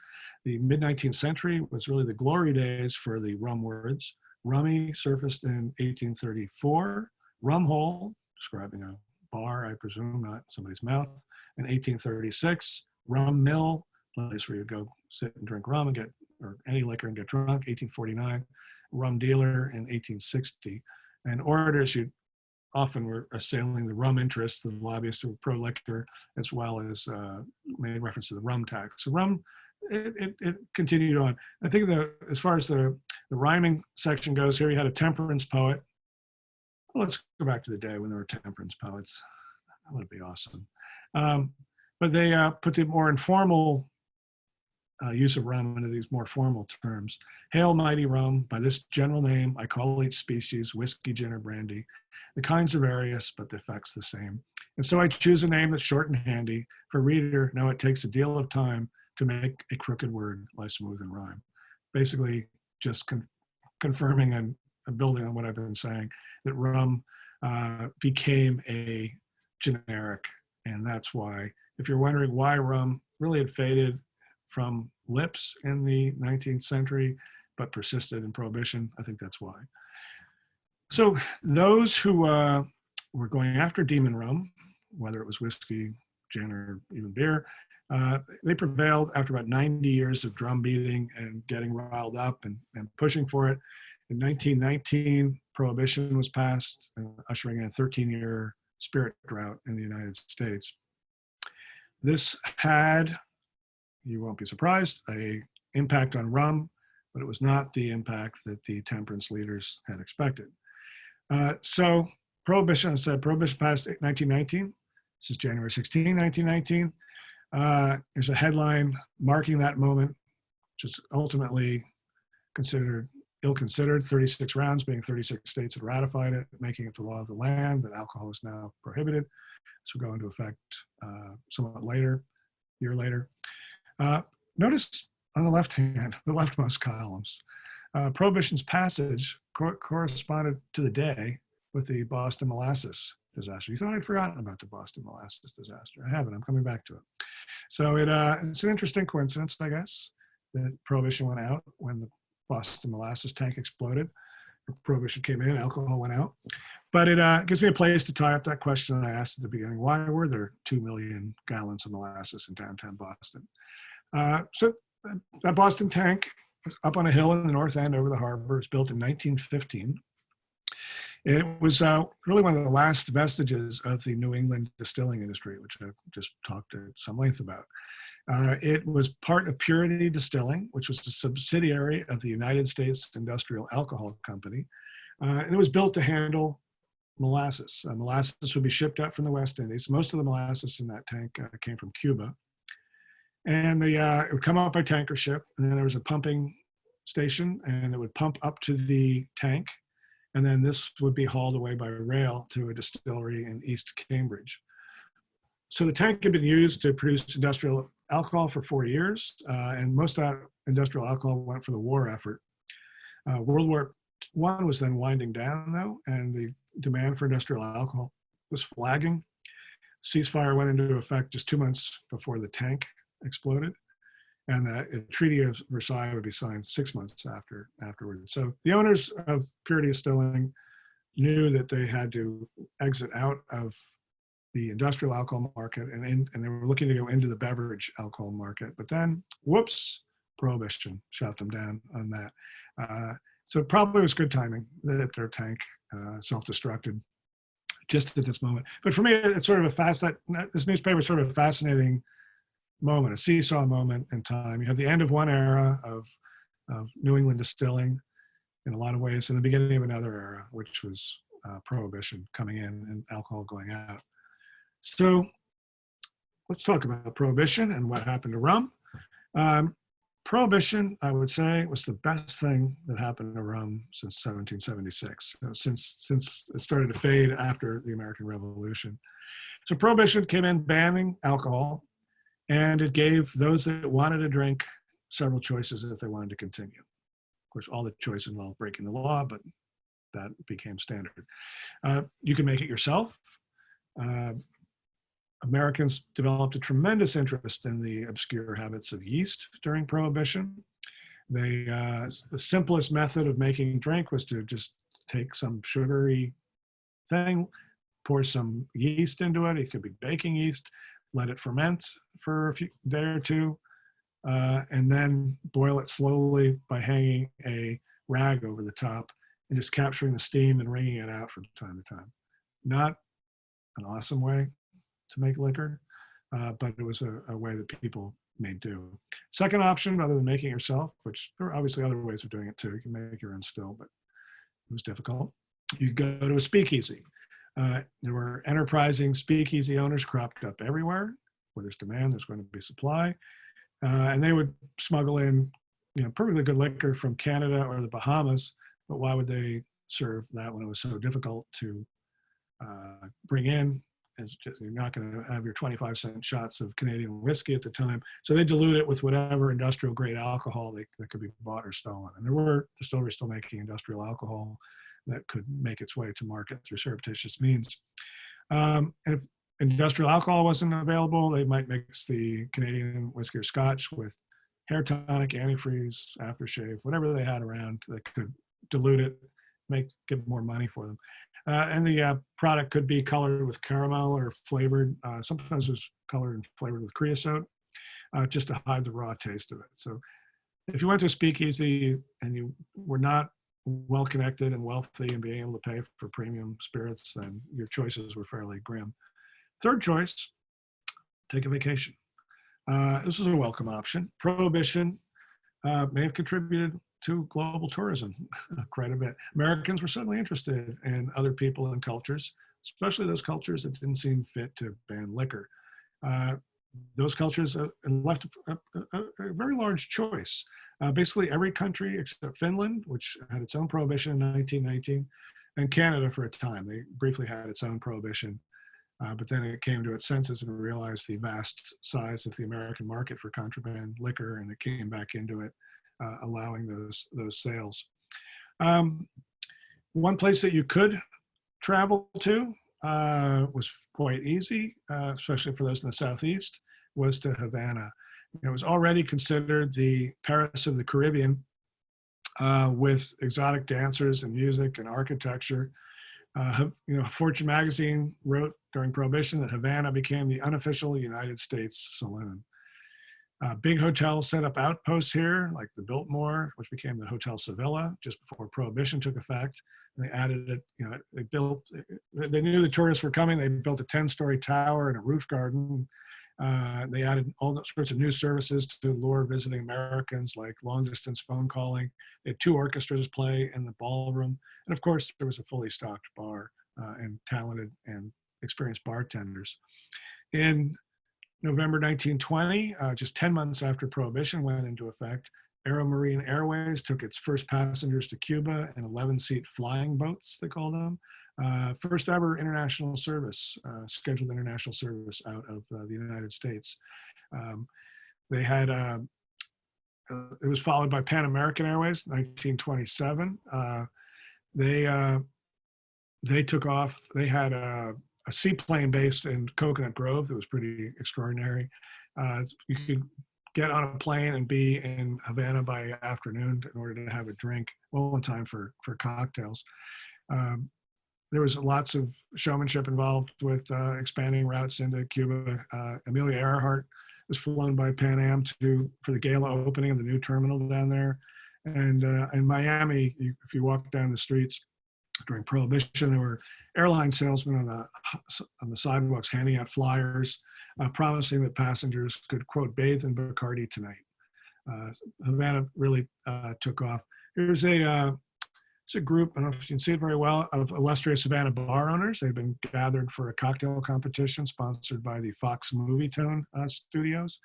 The mid-19th century was really the glory days for the rum words. Rummy surfaced in 1834. Rumhole, describing a bar, I presume, not somebody's mouth, in 1836. Rum mill, place where you go sit and drink rum and get, or any liquor and get drunk, 1849. Rum dealer in 1860. And orators often were assailing the rum interests, the lobbyists who were pro-liquor, as well as made reference to the rum tax. So rum, it continued on. I think as far as the rhyming section goes, here you had a temperance poet. Well, let's go back to the day when there were temperance poets. That would be awesome. But they put the more informal use of rum into these more formal terms. Hail mighty rum, by this general name I call each species, whiskey, gin, or brandy. The kinds are various, but the effects the same. And so I choose a name that's short and handy. For reader, now it takes a deal of time to make a crooked word lie smooth and rhyme. Basically, just confirming and building on what I've been saying, that rum became a generic. And that's why, if you're wondering why rum really had faded from lips in the 19th century, but persisted in Prohibition, I think that's why. So those who were going after demon rum, whether it was whiskey, gin, or even beer, they prevailed after about 90 years of drum beating and getting riled up and pushing for it. In 1919, Prohibition was passed, ushering in a 13-year spirit drought in the United States. This had, you won't be surprised, an impact on rum, but it was not the impact that the temperance leaders had expected. So Prohibition, I said, Prohibition passed 1919. This is January 16, 1919. There's a headline marking that moment, which is ultimately considered ill-considered, 36 rounds, being 36 states had ratified it, making it the law of the land, that alcohol is now prohibited. This will go into effect somewhat later, a year later. Notice on the left hand, the leftmost columns, Prohibition's passage corresponded to the day with the Boston molasses disaster. You thought I'd forgotten about the Boston molasses disaster. I haven't, I'm coming back to it. So it's an interesting coincidence, I guess, that Prohibition went out when the Boston molasses tank exploded. Prohibition came in, alcohol went out. But it gives me a place to tie up that question I asked at the beginning. Why were there 2 million gallons of molasses in downtown Boston? So that Boston tank up on a hill in the north end over the harbor was built in 1915. It was really one of the last vestiges of the New England distilling industry, which I've just talked at some length about. It was part of Purity Distilling, which was a subsidiary of the United States Industrial Alcohol Company. And it was built to handle molasses. Molasses would be shipped up from the West Indies. Most of the molasses in that tank came from Cuba. And it would come out by tanker ship, and then there was a pumping station, and it would pump up to the tank, and then this would be hauled away by rail to a distillery in East Cambridge. So the tank had been used to produce industrial alcohol for 4 years, and most of that industrial alcohol went for the war effort. World War I was then winding down, though, and the demand for industrial alcohol was flagging. Ceasefire went into effect just 2 months before the tank exploded, and the Treaty of Versailles would be signed 6 months afterwards. So the owners of Purity Distilling knew that they had to exit out of the industrial alcohol market, and they were looking to go into the beverage alcohol market. But then, whoops, Prohibition shot them down on that. So it probably was good timing that their tank self-destructed just at this moment. But for me, it's sort of this newspaper is sort of a fascinating moment, a seesaw moment in time. You have the end of one era of New England distilling in a lot of ways, and the beginning of another era, which was Prohibition coming in and alcohol going out. So let's talk about Prohibition and what happened to rum. Prohibition, I would say, was the best thing that happened to rum since 1776, since it started to fade after the American Revolution. So Prohibition came in banning alcohol, and it gave those that wanted to drink several choices if they wanted to continue. Of course, all the choice involved breaking the law, but that became standard. You can make it yourself. Americans developed a tremendous interest in the obscure habits of yeast during Prohibition. The simplest method of making drink was to just take some sugary thing, pour some yeast into it. It could be baking yeast, let it ferment for a day or two, and then boil it slowly by hanging a rag over the top and just capturing the steam and wringing it out from time to time. Not an awesome way to make liquor, but it was a way that people made do. Second option, rather than making it yourself, which there are obviously other ways of doing it too. You can make your own still, but it was difficult. You go to a speakeasy. There were enterprising speakeasy owners cropped up everywhere. Where there's demand, there's going to be supply. And they would smuggle in, perfectly good liquor from Canada or the Bahamas, but why would they serve that when it was so difficult to bring in? You're not going to have your 25-cent shots of Canadian whiskey at the time. So they dilute it with whatever industrial grade alcohol that could be bought or stolen. And there were distilleries still making industrial alcohol that could make its way to market through surreptitious means. And if industrial alcohol wasn't available, they might mix the Canadian whiskey or scotch with hair tonic, antifreeze, aftershave, whatever they had around that could dilute it, get more money for them. And the product could be colored with caramel or flavored. Sometimes it was colored and flavored with creosote, just to hide the raw taste of it. So if you went to a speakeasy and you were not well connected and wealthy and being able to pay for premium spirits, then your choices were fairly grim. Third choice, take a vacation. This was a welcome option. Prohibition may have contributed to global tourism quite a bit. Americans were suddenly interested in other people and cultures, especially those cultures that didn't seem fit to ban liquor. Those cultures left a very large choice. Basically every country except Finland, which had its own prohibition in 1919, and Canada for a time. They briefly had its own prohibition, but then it came to its senses and realized the vast size of the American market for contraband liquor, and it came back into it, allowing those sales. One place that you could travel to was quite easy, especially for those in the Southeast, was to Havana. It was already considered the Paris of the Caribbean, with exotic dancers and music and architecture. Fortune magazine wrote during Prohibition that Havana became the unofficial United States saloon. Big hotels set up outposts here, like the Biltmore, which became the Hotel Sevilla just before Prohibition took effect. And they added it, they knew the tourists were coming. They built a 10-story tower and a roof garden. They added all sorts of new services to lure visiting Americans, like long-distance phone calling. They had 2 orchestras play in the ballroom. And of course, there was a fully stocked bar and talented and experienced bartenders. In November 1920, just 10 months after Prohibition went into effect, Aeromarine Airways took its first passengers to Cuba in 11-seat flying boats, they call them. First ever international service, scheduled international service out of the United States. They had, it was followed by Pan American Airways, 1927. They took off. They had a seaplane based in Coconut Grove that was pretty extraordinary. You could get on a plane and be in Havana by afternoon in order to have a drink, well in time for cocktails. There was lots of showmanship involved with expanding routes into Cuba. Amelia Earhart was flown by Pan Am for the gala opening of the new terminal down there. And in Miami, if you walk down the streets during Prohibition, there were airline salesmen on the sidewalks handing out flyers, promising that passengers could, quote, bathe in Bacardi tonight. Havana really took off. It's a group, I don't know if you can see it very well, of illustrious Havana bar owners. They've been gathered for a cocktail competition sponsored by the Fox Movie Tone studios.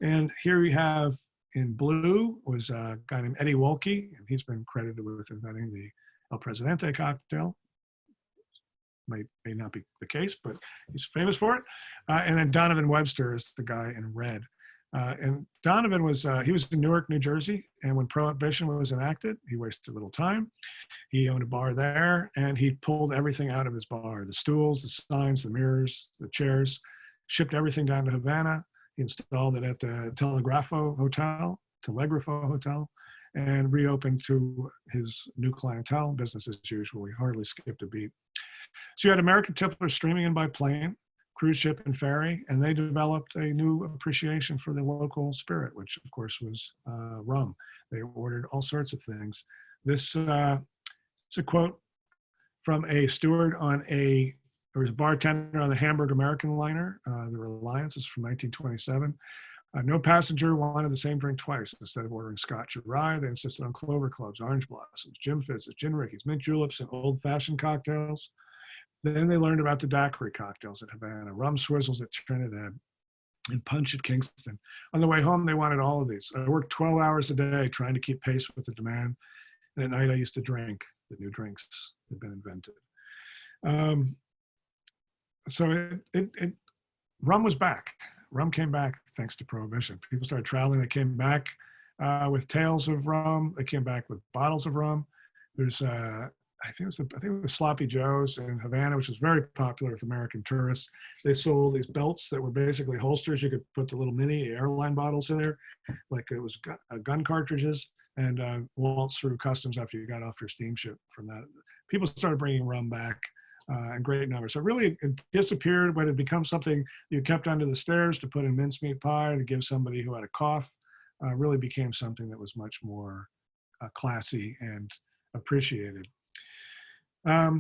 And here we have in blue was a guy named Eddie Wolke, and he's been credited with inventing the El Presidente cocktail. May not be the case, but he's famous for it. And then Donovan Webster is the guy in red. And Donovan he was in Newark, New Jersey, and when Prohibition was enacted, he wasted little time. He owned a bar there, and he pulled everything out of his bar: the stools, the signs, the mirrors, the chairs, shipped everything down to Havana. He installed it at the Telegrafo Hotel, and reopened to his new clientele, business as usual. He hardly skipped a beat. So you had American tipplers streaming in by plane, cruise ship and ferry, and they developed a new appreciation for the local spirit, which of course was rum. They ordered all sorts of things. This is a quote from a steward there was a bartender on the Hamburg American liner, the Reliance, is from 1927. No passenger wanted the same drink twice. Instead of ordering Scotch or rye, they insisted on Clover Clubs, Orange Blossoms, Gin Fizzes, Gin Rickeys, Mint Juleps, and old-fashioned cocktails. Then they learned about the daiquiri cocktails at Havana, rum swizzles at Trinidad, and punch at Kingston. On the way home, they wanted all of these. I worked 12 hours a day trying to keep pace with the demand. And at night, I used to drink. The new drinks had been invented. So rum was back. Rum came back thanks to Prohibition. People started traveling. They came back with tales of rum. They came back with bottles of rum. There's I think it was Sloppy Joe's in Havana, which was very popular with American tourists. They sold these belts that were basically holsters. You could put the little mini airline bottles in there, like it was gun cartridges, and waltz through customs after you got off your steamship from that. People started bringing rum back in great numbers. So really it disappeared, but it became something you kept under the stairs to put in mincemeat pie to give somebody who had a cough. Really became something that was much more classy and appreciated. They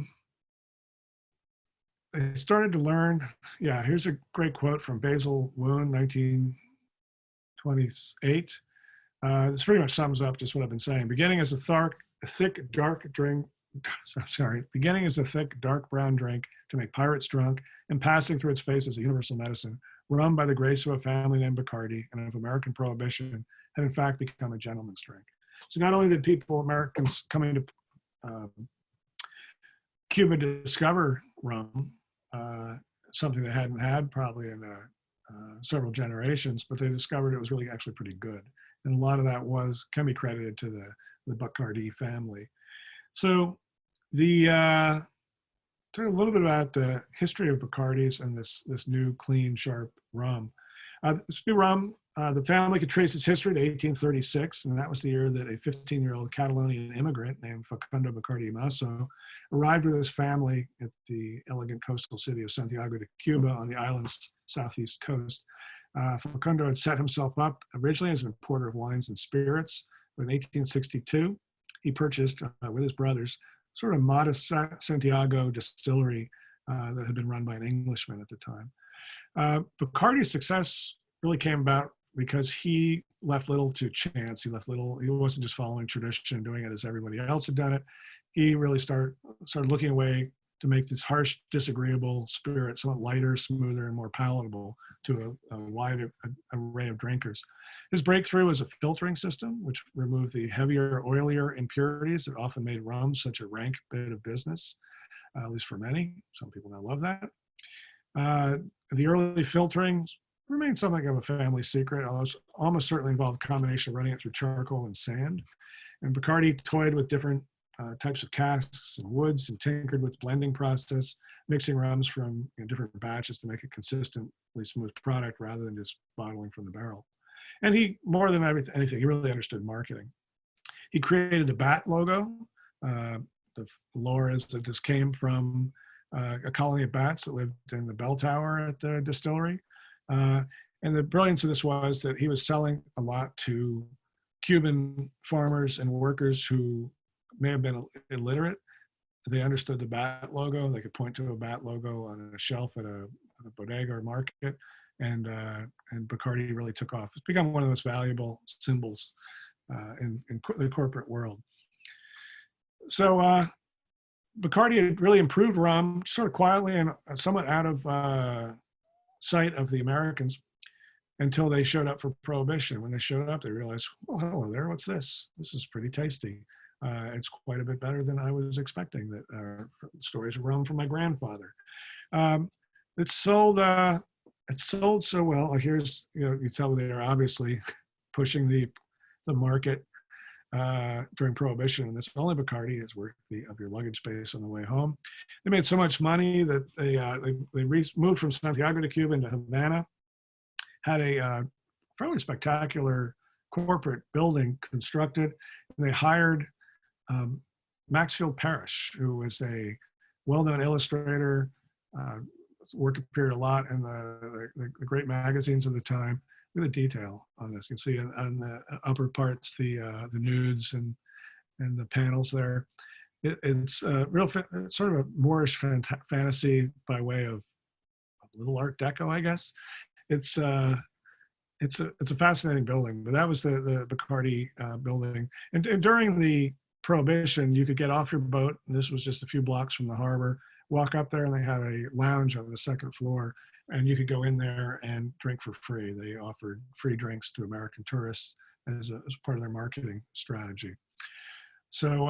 started to learn, here's a great quote from Basil Woon, 1928. This pretty much sums up just what I've been saying. Beginning as a thick, dark brown drink to make pirates drunk, and passing through its face as a universal medicine, rum, by the grace of a family named Bacardi and of American Prohibition, had in fact become a gentleman's drink. So not only did Americans coming to Cuba discover rum, something they hadn't had probably in several generations, but they discovered it was really actually pretty good. And a lot of that can be credited to the Bacardi family. So talk a little bit about the history of Bacardis and this new clean, sharp rum. This new rum, the family could trace its history to 1836, and that was the year that a 15-year-old Catalonian immigrant named Facundo Bacardi Masso arrived with his family at the elegant coastal city of Santiago de Cuba on the island's southeast coast. Facundo had set himself up originally as an importer of wines and spirits. But in 1862, he purchased, with his brothers, sort of modest Santiago distillery that had been run by an Englishman at the time. Bacardi's success really came about because he left little to chance. He wasn't just following tradition and doing it as everybody else had done it. He really started looking away to make this harsh, disagreeable spirit somewhat lighter, smoother, and more palatable to a wide array of drinkers. His breakthrough was a filtering system, which removed the heavier, oilier impurities that often made rum such a rank bit of business, at least for many. Some people now love that. The early filtering remained something of a family secret, although it almost certainly involved a combination of running it through charcoal and sand. And Bacardi toyed with different types of casks and woods and tinkered with the blending process, mixing rums from different batches to make a consistently smooth product rather than just bottling from the barrel. And he, more than anything, he really understood marketing. He created the bat logo. The lore is that this came from a colony of bats that lived in the bell tower at the distillery. And the brilliance of this was that he was selling a lot to Cuban farmers and workers who may have been illiterate. They understood the bat logo. They could point to a bat logo on a shelf at a bodega or market. And Bacardi really took off. It's become one of the most valuable symbols in the corporate world. So Bacardi had really improved rum sort of quietly and somewhat out of sight of the Americans until they showed up for Prohibition. When they showed up, they realized, oh, hello there, what's this? This is pretty tasty. It's quite a bit better than I was expecting. That stories of rum from my grandfather. It sold so well. Here's, you tell they are obviously pushing the market during Prohibition, and this only Bacardi is worth of your luggage space on the way home. They made so much money that they moved from Santiago de Cuba into Havana, had a fairly spectacular corporate building constructed, and they hired Maxfield Parrish, who was a well-known illustrator, work appeared a lot in the great magazines of the time. Look at the detail on this. You can see on the upper parts the nudes and the panels there. It's sort of a Moorish fantasy by way of a little Art Deco, I guess. It's a fascinating building. But that was the Bacardi building. And during the Prohibition, you could get off your boat, and this was just a few blocks from the harbor, walk up there, and they had a lounge on the second floor, and you could go in there and drink for free. They offered free drinks to American tourists as part of their marketing strategy. So,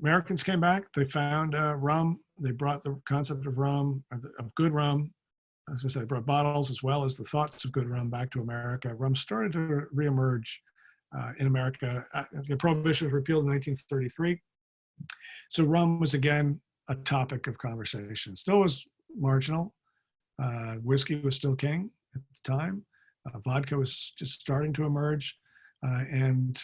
Americans came back. They found rum. They brought the concept of rum, of good rum. As I said, they brought bottles as well as the thoughts of good rum back to America. Rum started to reemerge in America. The Prohibition was repealed in 1933. So rum was again a topic of conversation. Still was marginal. Whiskey was still king at the time. Vodka was just starting to emerge, and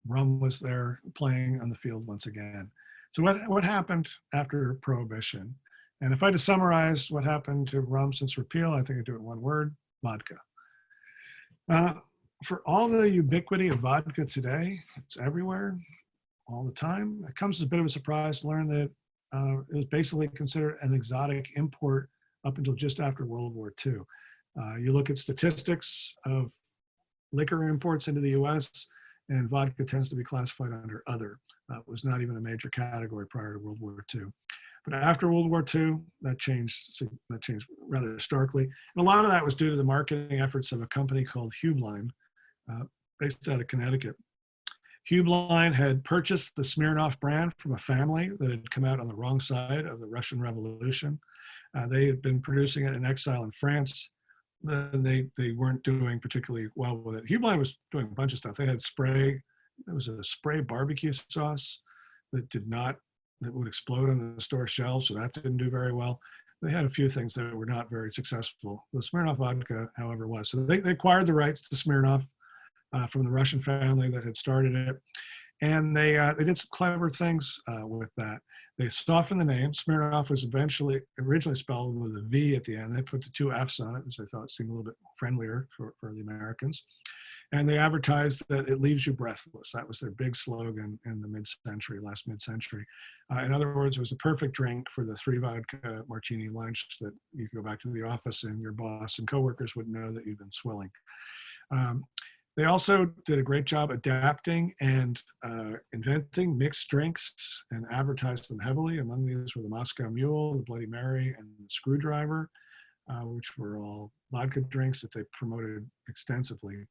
rum was there playing on the field once again. So what happened after Prohibition? And if I had to summarize what happened to rum since repeal, I think I'd do it in one word: vodka. For all the ubiquity of vodka today, it's everywhere, all the time. It comes as a bit of a surprise to learn that it was basically considered an exotic import up until just after World War II. You look at statistics of liquor imports into the US, and vodka tends to be classified under other. It was not even a major category prior to World War II. But after World War II, that changed rather starkly. And a lot of that was due to the marketing efforts of a company called Hubline, based out of Connecticut. Hubline had purchased the Smirnoff brand from a family that had come out on the wrong side of the Russian Revolution. They had been producing it in exile in France. They weren't doing particularly well with it. Hubline was doing a bunch of stuff. They had spray. There was a spray barbecue sauce that would explode on the store shelves, so that didn't do very well. They had a few things that were not very successful. The Smirnoff vodka, however, was. So they acquired the rights to Smirnoff from the Russian family that had started it. And they did some clever things with that. They softened the name. Smirnoff was originally spelled with a V at the end. They put the two F's on it, which they thought seemed a little bit friendlier for the Americans. And they advertised that it leaves you breathless. That was their big slogan in the last mid-century. In other words, it was a perfect drink for the 3 vodka martini lunch that you could go back to the office and your boss and coworkers would know that you've been swilling. They also did a great job adapting and inventing mixed drinks and advertised them heavily. Among these were the Moscow Mule, the Bloody Mary, and the Screwdriver, which were all vodka drinks that they promoted extensively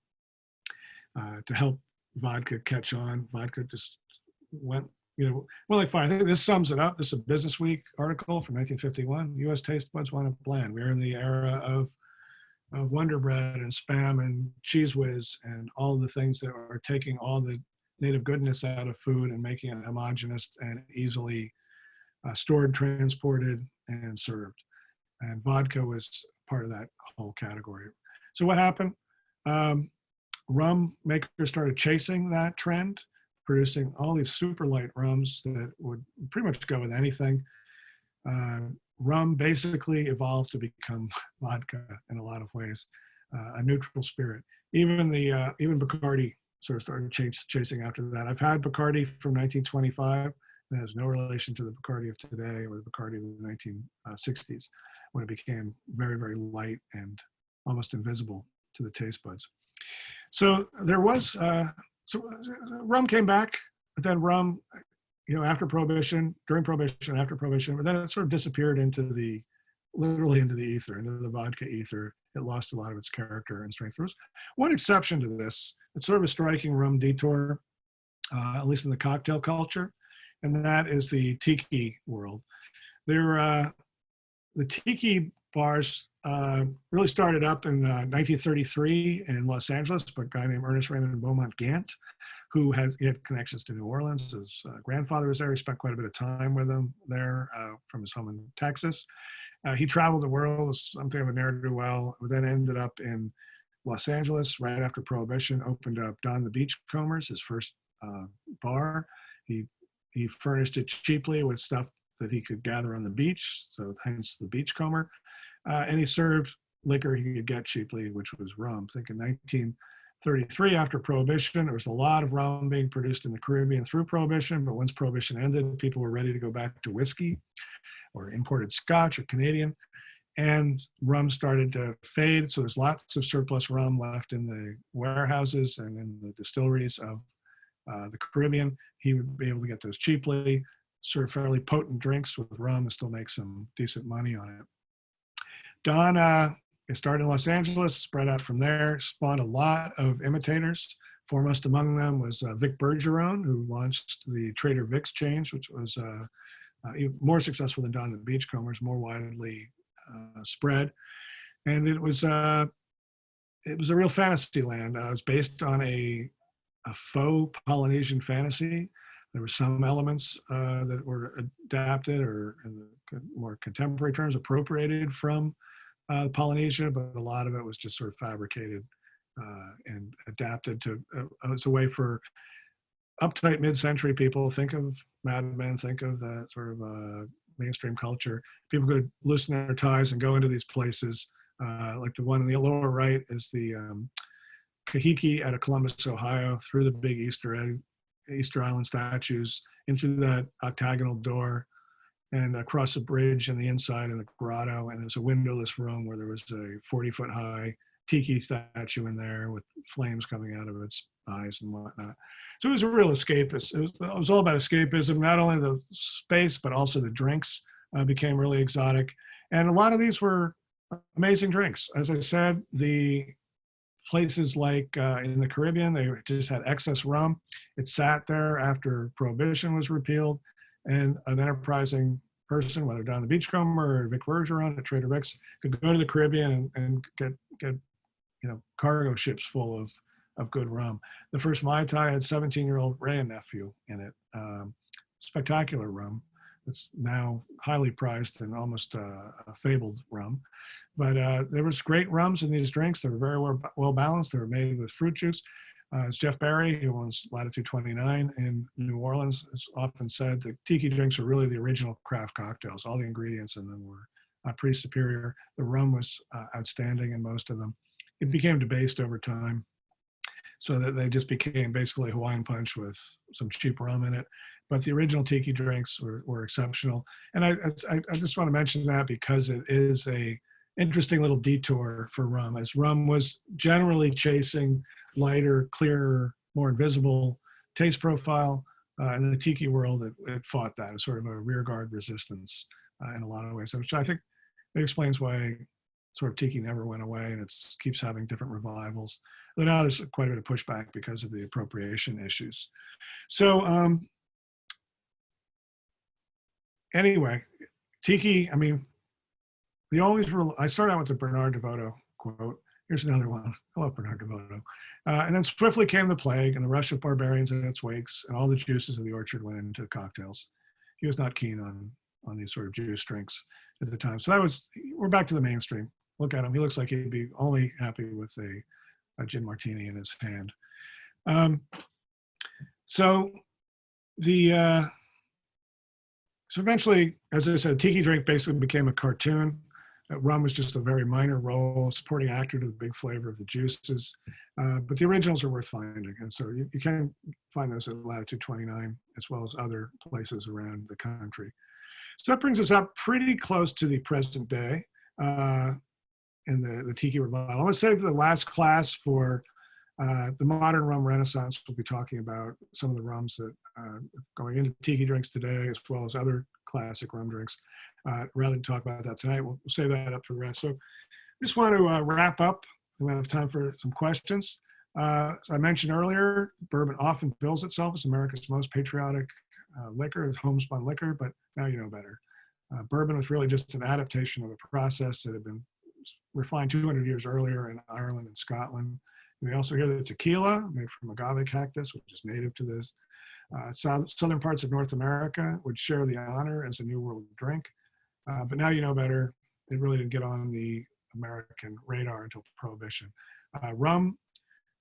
to help vodka catch on. Vodka just went, well, like fire. I think this sums it up. This is a Business Week article from 1951. U.S. taste buds want to blend. We're in the era of Wonder Bread and Spam and Cheese Whiz and all the things that are taking all the native goodness out of food and making it homogeneous and easily stored, transported, and served. And vodka was part of that whole category. So what happened? Rum makers started chasing that trend, producing all these super light rums that would pretty much go with anything. Rum basically evolved to become vodka in a lot of ways, a neutral spirit. Even Bacardi sort of started chasing after that. I've had Bacardi from 1925. It has no relation to the Bacardi of today or the Bacardi of the 1960s, when it became very, very light and almost invisible to the taste buds. So there was, rum came back, but then rum, after Prohibition, during Prohibition, after Prohibition, but then it sort of disappeared literally into the ether, into the vodka ether. It lost a lot of its character and strength. There was one exception to this. It's sort of a striking rum detour, at least in the cocktail culture, and that is the tiki world. The tiki bars really started up in 1933 in Los Angeles by a guy named Ernest Raymond Beaumont Gant, who he had connections to New Orleans. His grandfather was there. He spent quite a bit of time with him there from his home in Texas. He traveled the world, was something of a ne'er-do-well, but then ended up in Los Angeles right after Prohibition, opened up Don the Beachcombers, his first bar. He furnished it cheaply with stuff that he could gather on the beach, so hence the Beachcomber. And he served liquor he could get cheaply, which was rum. I think in 1933, after Prohibition, there was a lot of rum being produced in the Caribbean through Prohibition, but once Prohibition ended, people were ready to go back to whiskey or imported Scotch or Canadian, and rum started to fade. So there's lots of surplus rum left in the warehouses and in the distilleries of the Caribbean. He would be able to get those cheaply, sort of fairly potent drinks with rum and still make some decent money on it. Don, it started in Los Angeles, spread out from there, spawned a lot of imitators. Foremost among them was Vic Bergeron, who launched the Trader Vic's change, which was even more successful than Don the Beachcombers, more widely spread. And it was a real fantasy land. It was based on a faux Polynesian fantasy. There were some elements that were adapted or, in the more contemporary terms, appropriated from Polynesia, but a lot of it was just sort of fabricated and adapted to as a way for uptight mid-century people. Think of Mad Men, think of that sort of mainstream culture. People could loosen their ties and go into these places. Like the one in the lower right is the Kahiki out of Columbus, Ohio, through the big Easter Island statues, into that octagonal door, and across the bridge and the inside in the grotto. And there's a windowless room where there was a 40-foot high tiki statue in there with flames coming out of its eyes and whatnot. So it was a real escapist. It was all about escapism. Not only the space, but also the drinks became really exotic. And a lot of these were amazing drinks. As I said, the places like in the Caribbean, they just had excess rum. It sat there after Prohibition was repealed, and an enterprising person, whether Don the Beachcomber or Vic Bergeron at Trader Vic's, could go to the Caribbean and get cargo ships full of good rum. The first Mai Tai had 17-year-old Ray and nephew in it. Spectacular rum. It's now highly prized and almost a fabled rum. But there was great rums in these drinks. They were very well balanced. They were made with fruit juice. As Jeff Barry, who owns Latitude 29 in New Orleans, has often said, the tiki drinks are really the original craft cocktails. All the ingredients in them were pretty superior. The rum was outstanding in most of them. It became debased over time, so that they just became basically Hawaiian punch with some cheap rum in it. But the original tiki drinks were exceptional. And I just want to mention that because it is a interesting little detour for rum, as rum was generally chasing lighter, clearer, more invisible taste profile. In the tiki world, it fought that. It was sort of a rearguard resistance in a lot of ways, which I think it explains why sort of tiki never went away and it keeps having different revivals. But now there's quite a bit of pushback because of the appropriation issues. So anyway, tiki, I mean, I start out with the Bernard DeVoto quote. Here's another one. I love Bernard DeVoto. And then swiftly came the plague and the rush of barbarians in its wakes, and all the juices of the orchard went into cocktails. He was not keen on these sort of juice drinks at the time. So we're back to the mainstream. Look at him. He looks like he'd be only happy with a gin martini in his hand. So eventually, as I said, tiki drink basically became a cartoon. Rum was just a very minor role, supporting actor to the big flavor of the juices. But the originals are worth finding. And so you can find those at Latitude 29, as well as other places around the country. So that brings us up pretty close to the present day in the tiki revival. I want to save the last class for the modern rum renaissance. We'll be talking about some of the rums that are going into tiki drinks today, as well as other classic rum drinks. Rather than talk about that tonight, we'll save that up for the rest. So I just want to wrap up. We have time for some questions. As I mentioned earlier, bourbon often bills itself as America's most patriotic liquor, homespun liquor, but now you know better. Bourbon was really just an adaptation of a process that had been refined 200 years earlier in Ireland and Scotland. And we also hear that tequila, made from agave cactus, which is native to this, southern parts of North America would share the honor as a New World drink. But now you know better. It really didn't get on the American radar until Prohibition. Rum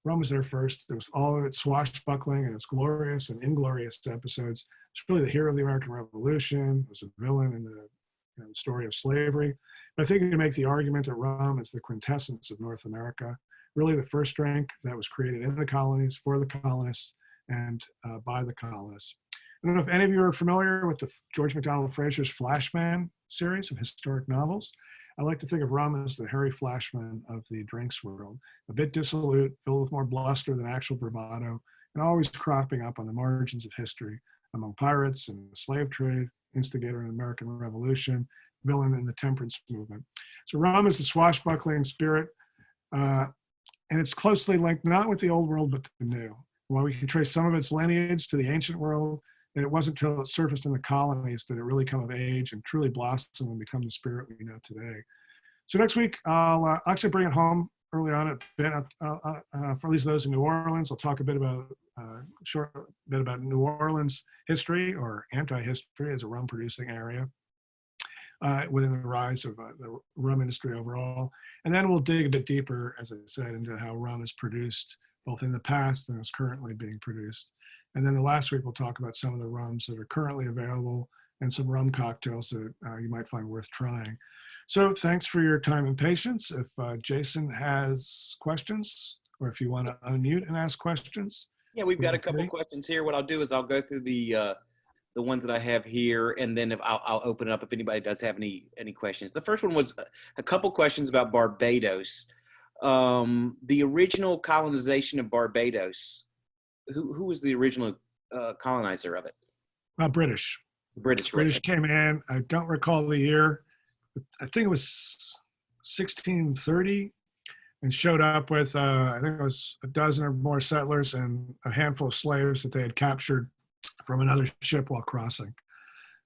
was there first. There was all of its swashbuckling and its glorious and inglorious episodes. It's really the hero of the American Revolution. It was a villain in the story of slavery. But I think you can make the argument that rum is the quintessence of North America. Really the first drink that was created in the colonies for the colonists and by the colonists. I don't know if any of you are familiar with the George MacDonald Fraser's Flashman series of historic novels. I like to think of rum as the Harry Flashman of the drinks world, a bit dissolute, filled with more bluster than actual bravado, and always cropping up on the margins of history among pirates and the slave trade, instigator in the American Revolution, villain in the temperance movement. So rum is the swashbuckling spirit, and it's closely linked not with the old world, but the new. While we can trace some of its lineage to the ancient world, and it wasn't until it surfaced in the colonies that it really come of age and truly blossomed and become the spirit we know today. So next week, I'll actually bring it home early on a bit, for at least those in New Orleans. I'll talk a bit about, short bit about New Orleans history or anti-history as a rum producing area within the rise of the rum industry overall. And then we'll dig a bit deeper, as I said, into how rum is produced both in the past and is currently being produced. And then the last week, we'll talk about some of the rums that are currently available and some rum cocktails that you might find worth trying. So thanks for your time and patience. If Jason has questions, or if you want to unmute and ask questions. Yeah, we've got a couple questions here. What I'll do is I'll go through the ones that I have here, and then if I'll open it up if anybody does have any questions. The first one was a couple questions about Barbados. The original colonization of Barbados. Who was the original colonizer of it? British. British came in. I don't recall the year. I think it was 1630, and showed up with I think it was a dozen or more settlers and a handful of slaves that they had captured from another ship while crossing.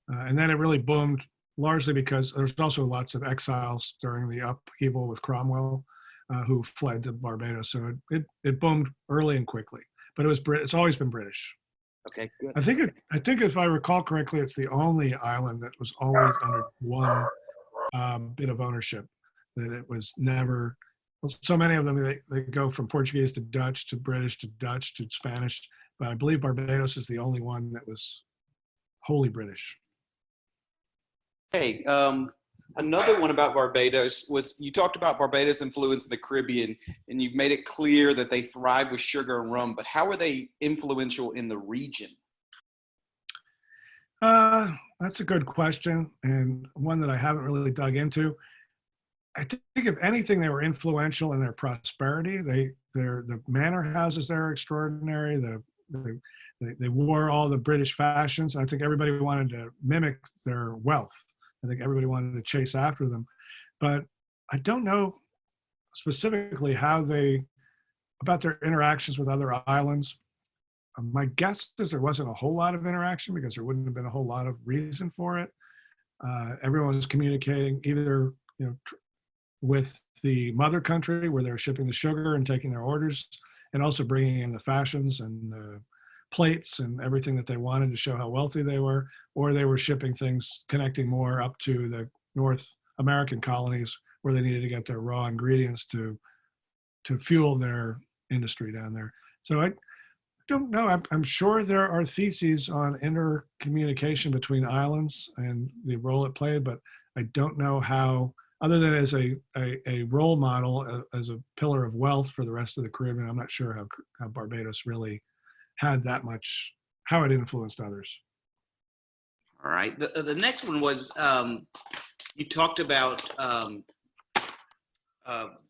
And then it really boomed, largely because there's also lots of exiles during the upheaval with Cromwell who fled to Barbados. So it boomed early and quickly. But it's always been British. Okay, good. I think if I recall correctly, it's the only island that was always under one bit of ownership. That it was never. So many of them they go from Portuguese to Dutch to British to Dutch to Spanish, but I believe Barbados is the only one that was wholly British. Hey, another one about Barbados was you talked about Barbados' influence in the Caribbean, and you've made it clear that they thrive with sugar and rum, but how are they influential in the region? That's a good question, and one that I haven't really dug into. I think if anything, they were influential in their prosperity. the manor houses there are extraordinary. They wore all the British fashions. I think everybody wanted to mimic their wealth. I think everybody wanted to chase after them. But I don't know specifically about their interactions with other islands. My guess is there wasn't a whole lot of interaction because there wouldn't have been a whole lot of reason for it. Everyone was communicating either, with the mother country where they're shipping the sugar and taking their orders, and also bringing in the fashions and the plates and everything that they wanted to show how wealthy they were, or they were shipping things connecting more up to the North American colonies where they needed to get their raw ingredients to fuel their industry down there. So I don't know. I'm sure there are theses on intercommunication between islands and the role it played, but I don't know how, other than as a role model, as a pillar of wealth for the rest of the Caribbean, I'm not sure how Barbados really had that much, how it influenced others. All right. The next one was you talked about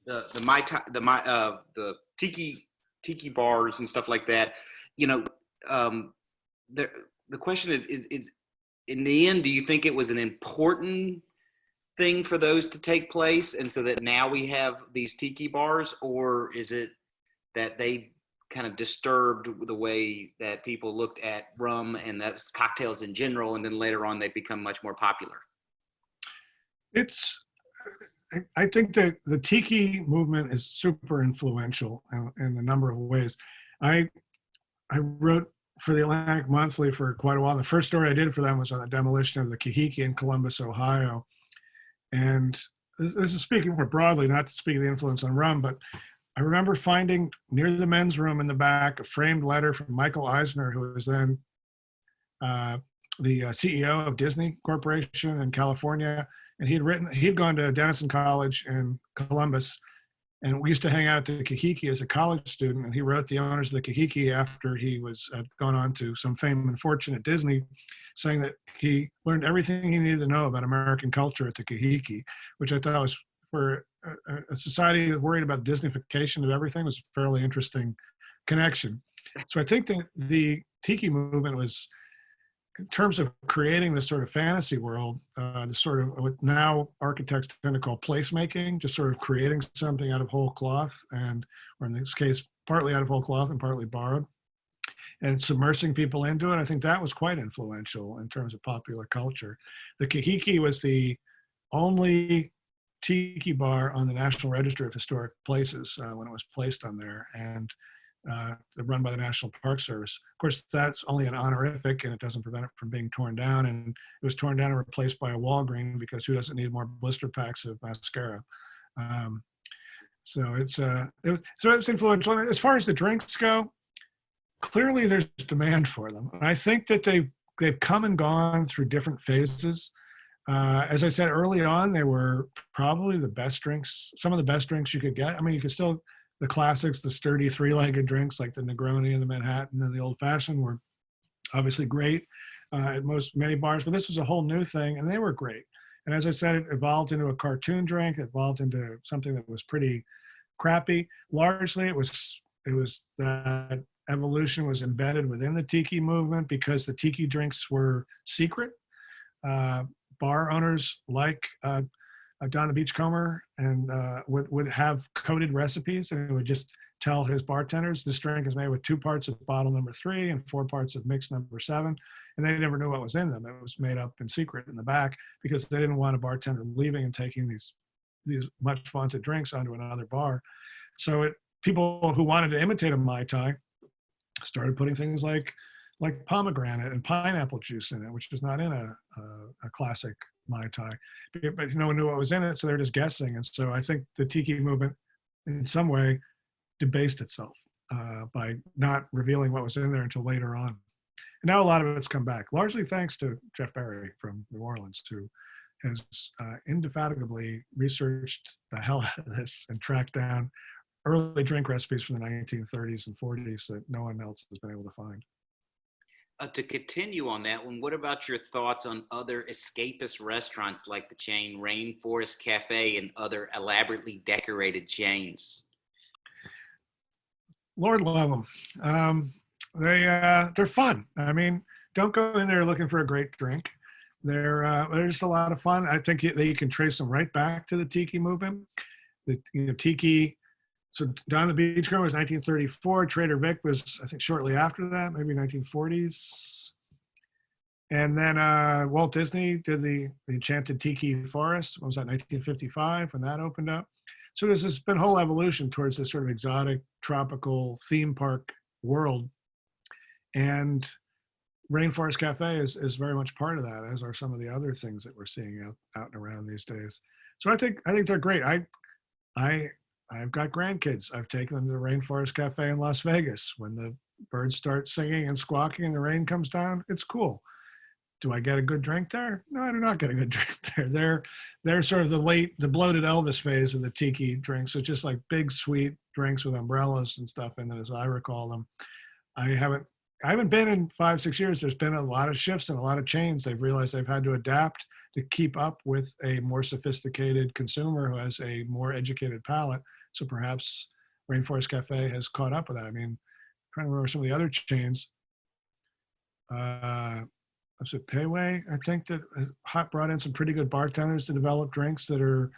the tiki bars and stuff like that. The question is in the end, do you think it was an important thing for those to take place, and so that now we have these tiki bars, or is it that they kind of disturbed the way that people looked at rum and that's cocktails in general, and then later on they become much more popular? I think that the tiki movement is super influential in a number of ways. I wrote for the Atlantic Monthly for quite a while. The first story I did for them was on the demolition of the Kahiki in Columbus, Ohio. And this is speaking more broadly, not to speak of the influence on rum, but I remember finding near the men's room in the back a framed letter from Michael Eisner, who was then the CEO of Disney Corporation in California. And he'd gone to Denison College in Columbus, and we used to hang out at the Kahiki as a college student. And he wrote the owners of the Kahiki after he was gone on to some fame and fortune at Disney, saying that he learned everything he needed to know about American culture at the Kahiki, which I thought was, for a society worried about Disneyfication of everything, was a fairly interesting connection. So I think that the tiki movement was, in terms of creating this sort of fantasy world, the sort of what now architects tend to call placemaking, just sort of creating something out of whole cloth, or in this case, partly out of whole cloth and partly borrowed, and submersing people into it. I think that was quite influential in terms of popular culture. The Kahiki was the only tiki bar on the National Register of Historic Places when it was placed on there, and run by the National Park Service. Of course, that's only an honorific, and it doesn't prevent it from being torn down. And it was torn down and replaced by a Walgreen, because who doesn't need more blister packs of mascara? So it was influential. As far as the drinks go, clearly there's demand for them. And I think that they've come and gone through different phases. As I said early on, they were probably the best drinks, some of the best drinks you could get. I mean, you could still, the classics, the sturdy three-legged drinks like the Negroni and the Manhattan and the Old Fashioned were obviously great at many bars, but this was a whole new thing, and they were great. And as I said, it evolved into a cartoon drink. It evolved into something that was pretty crappy. Largely, it was that evolution was embedded within the tiki movement because the tiki drinks were secret. Bar owners like Don the Beachcomber and would have coded recipes, and would just tell his bartenders, this drink is made with 2 parts of bottle number 3 and 4 parts of mix number 7. And they never knew what was in them. It was made up in secret in the back because they didn't want a bartender leaving and taking these much vaunted drinks onto another bar. So people who wanted to imitate a Mai Tai started putting things like pomegranate and pineapple juice in it, which is not in a classic Mai Tai. But no one knew what was in it, so they're just guessing. And so I think the tiki movement, in some way, debased itself by not revealing what was in there until later on. And now a lot of it's come back, largely thanks to Jeff Berry from New Orleans, who has indefatigably researched the hell out of this and tracked down early drink recipes from the 1930s and 40s that no one else has been able to find. To continue on that one, what about your thoughts on other escapist restaurants like the chain Rainforest Cafe and other elaborately decorated chains? Lord love them. They're fun. I mean, don't go in there looking for a great drink. They're just a lot of fun. I think that you can trace them right back to the tiki movement. The tiki. So Down the Beach Girl was 1934. Trader Vic was, I think, shortly after that, maybe 1940s. And then Walt Disney did the Enchanted Tiki Forest. What was that, 1955 when that opened up? So there's this been whole evolution towards this sort of exotic tropical theme park world. And Rainforest Cafe is very much part of that, as are some of the other things that we're seeing out and around these days. So I think they're great. I've got grandkids. I've taken them to the Rainforest Cafe in Las Vegas. When the birds start singing and squawking and the rain comes down, it's cool. Do I get a good drink there? No, I do not get a good drink there. They're sort of the bloated Elvis phase of the tiki drinks. So just like big sweet drinks with umbrellas and stuff in them, as I recall them. I haven't been in 5-6 years. There's been a lot of shifts and a lot of change. They've realized they've had to adapt to keep up with a more sophisticated consumer who has a more educated palate. So perhaps Rainforest Cafe has caught up with that. I mean, I'm trying to remember some of the other chains. Was it Payway? I think that brought in some pretty good bartenders to develop drinks that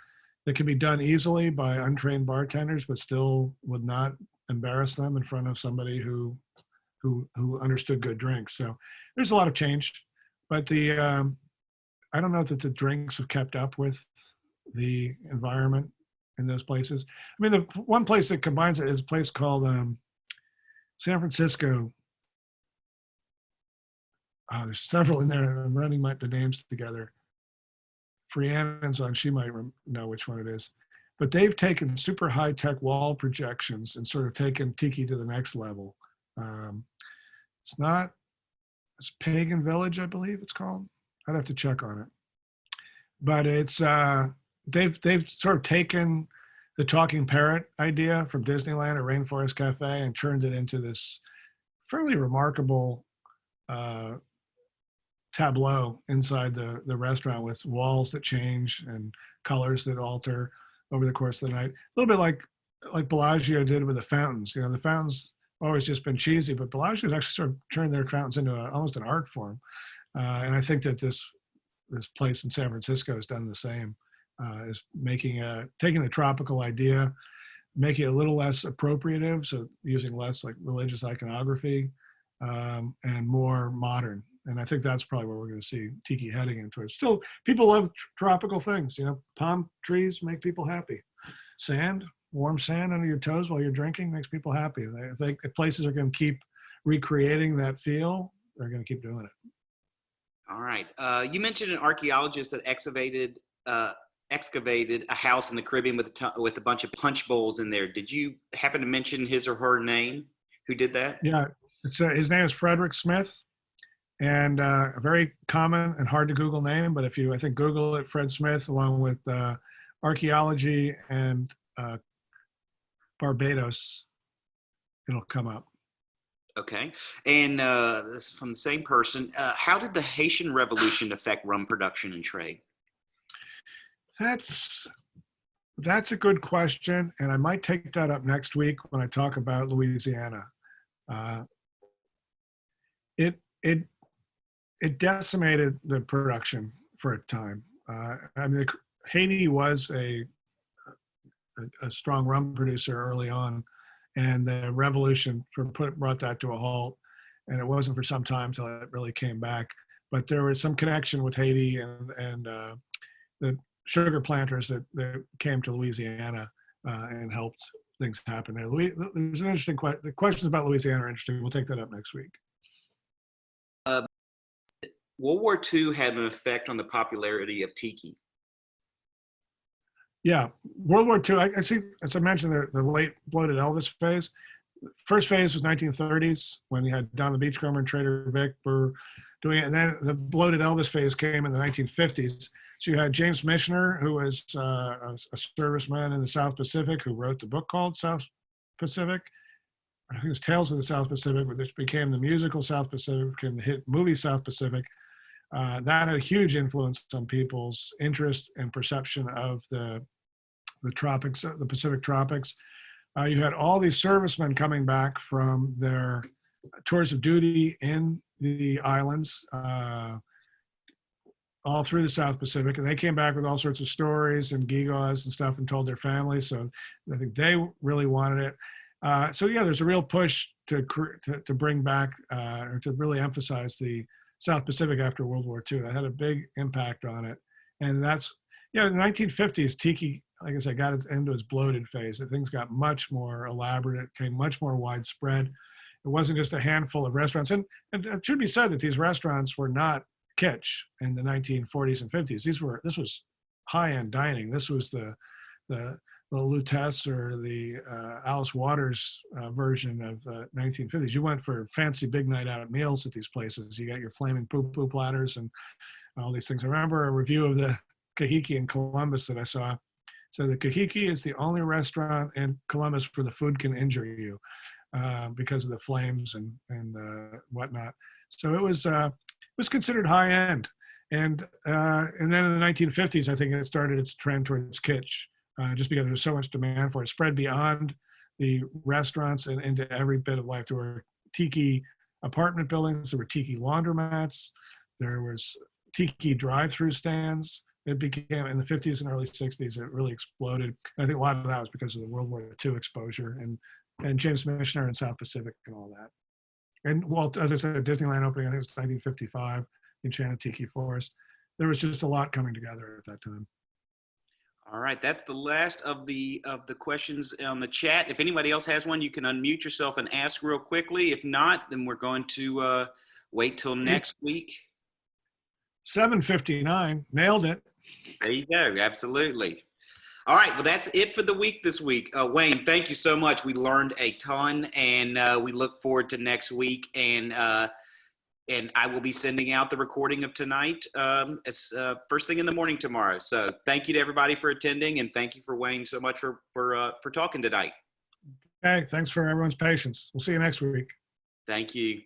can be done easily by untrained bartenders, but still would not embarrass them in front of somebody who understood good drinks. So there's a lot of change, but I don't know that the drinks have kept up with the environment in those places. I mean, the one place that combines it is a place called San Francisco. Oh, there's several in there. I'm running the names together. Friannon's on, she might know which one it is. But they've taken super high-tech wall projections and sort of taken tiki to the next level. It's Pagan Village, I believe it's called. I'd have to check on it. But it's they've sort of taken the talking parrot idea from Disneyland or Rainforest Cafe and turned it into this fairly remarkable tableau inside the restaurant with walls that change and colors that alter over the course of the night. A little bit like Bellagio did with the fountains. You know, the fountains always just been cheesy, but Bellagio actually sort of turned their fountains into almost an art form. And I think that this place in San Francisco has done the same, is taking the tropical idea, making it a little less appropriative, so using less like religious iconography, and more modern. And I think that's probably where we're going to see tiki heading into it. Still, people love tropical things. You know, palm trees make people happy. Sand, warm sand under your toes while you're drinking makes people happy. If places are going to keep recreating that feel, they're going to keep doing it. All right. You mentioned an archaeologist that excavated a house in the Caribbean with a bunch of punch bowls in there. Did you happen to mention his or her name? Who did that? Yeah, his name is Frederick Smith, and a very common and hard to Google name. But if you, I think, Google it, Fred Smith, along with archaeology and Barbados, it'll come up. Okay. And this is from the same person. How did the Haitian Revolution affect rum production and trade? That's a good question, and I might take that up next week when I talk about Louisiana. It decimated the production for a time. I mean, Haiti was a strong rum producer early on, and the revolution brought that to a halt. And it wasn't for some time till it really came back. But there was some connection with Haiti and the sugar planters that came to Louisiana and helped things happen there. There's an interesting question. The questions about Louisiana are interesting. We'll take that up next week. World War II had an effect on the popularity of tiki. Yeah, World War II, I see, as I mentioned, the late bloated Elvis phase. First phase was 1930s when you had Down the Beachcomber and Trader Vic were doing it. And then the bloated Elvis phase came in the 1950s. So you had James Michener, who was a serviceman in the South Pacific, who wrote the book called South Pacific. I think it was Tales of the South Pacific, which became the musical South Pacific, became the hit movie South Pacific. That had a huge influence on people's interest and perception of the tropics, the Pacific tropics. You had all these servicemen coming back from their tours of duty in the islands, all through the South Pacific, and they came back with all sorts of stories and gewgaws and stuff and told their families. So I think they really wanted it. So yeah, there's a real push to bring back or to really emphasize the South Pacific after World War II. That had a big impact on it, and that's in the 1950s, tiki, like I said, got into its bloated phase. That things got much more elaborate. It became much more widespread. It wasn't just a handful of restaurants, and it should be said that these restaurants were not kitsch in the 1940s and 50s. This was high-end dining. This was the Lutece or the Alice Waters version of the 1950s. You went for fancy big night out meals at these places. You got your flaming poo-poo platters and all these things. I remember a review of the Kahiki in Columbus that I saw. So the Kahiki is the only restaurant in Columbus where the food can injure you because of the flames and whatnot. So it was considered high end, and then in the 1950s, I think it started its trend towards kitsch, just because there was so much demand for it. It spread beyond the restaurants and into every bit of life. There were tiki apartment buildings, there were tiki laundromats, there was tiki drive-through stands. It became, in the 50s and early 60s, it really exploded. And I think a lot of that was because of the World War II exposure and James Michener and South Pacific and all that. And Walt, as I said, Disneyland opening, I think it was 1955, Enchanted Tiki Forest. There was just a lot coming together at that time. All right, that's the last of the questions on the chat. If anybody else has one, you can unmute yourself and ask real quickly. If not, then we're going to wait till next week. 7:59, nailed it. There you go, absolutely. All right, well, that's it for the week this week. Wayne, thank you so much. We learned a ton, and we look forward to next week. And I will be sending out the recording of tonight as first thing in the morning tomorrow. So thank you to everybody for attending, and thank you for Wayne so much for talking tonight. Okay, thanks for everyone's patience. We'll see you next week. Thank you.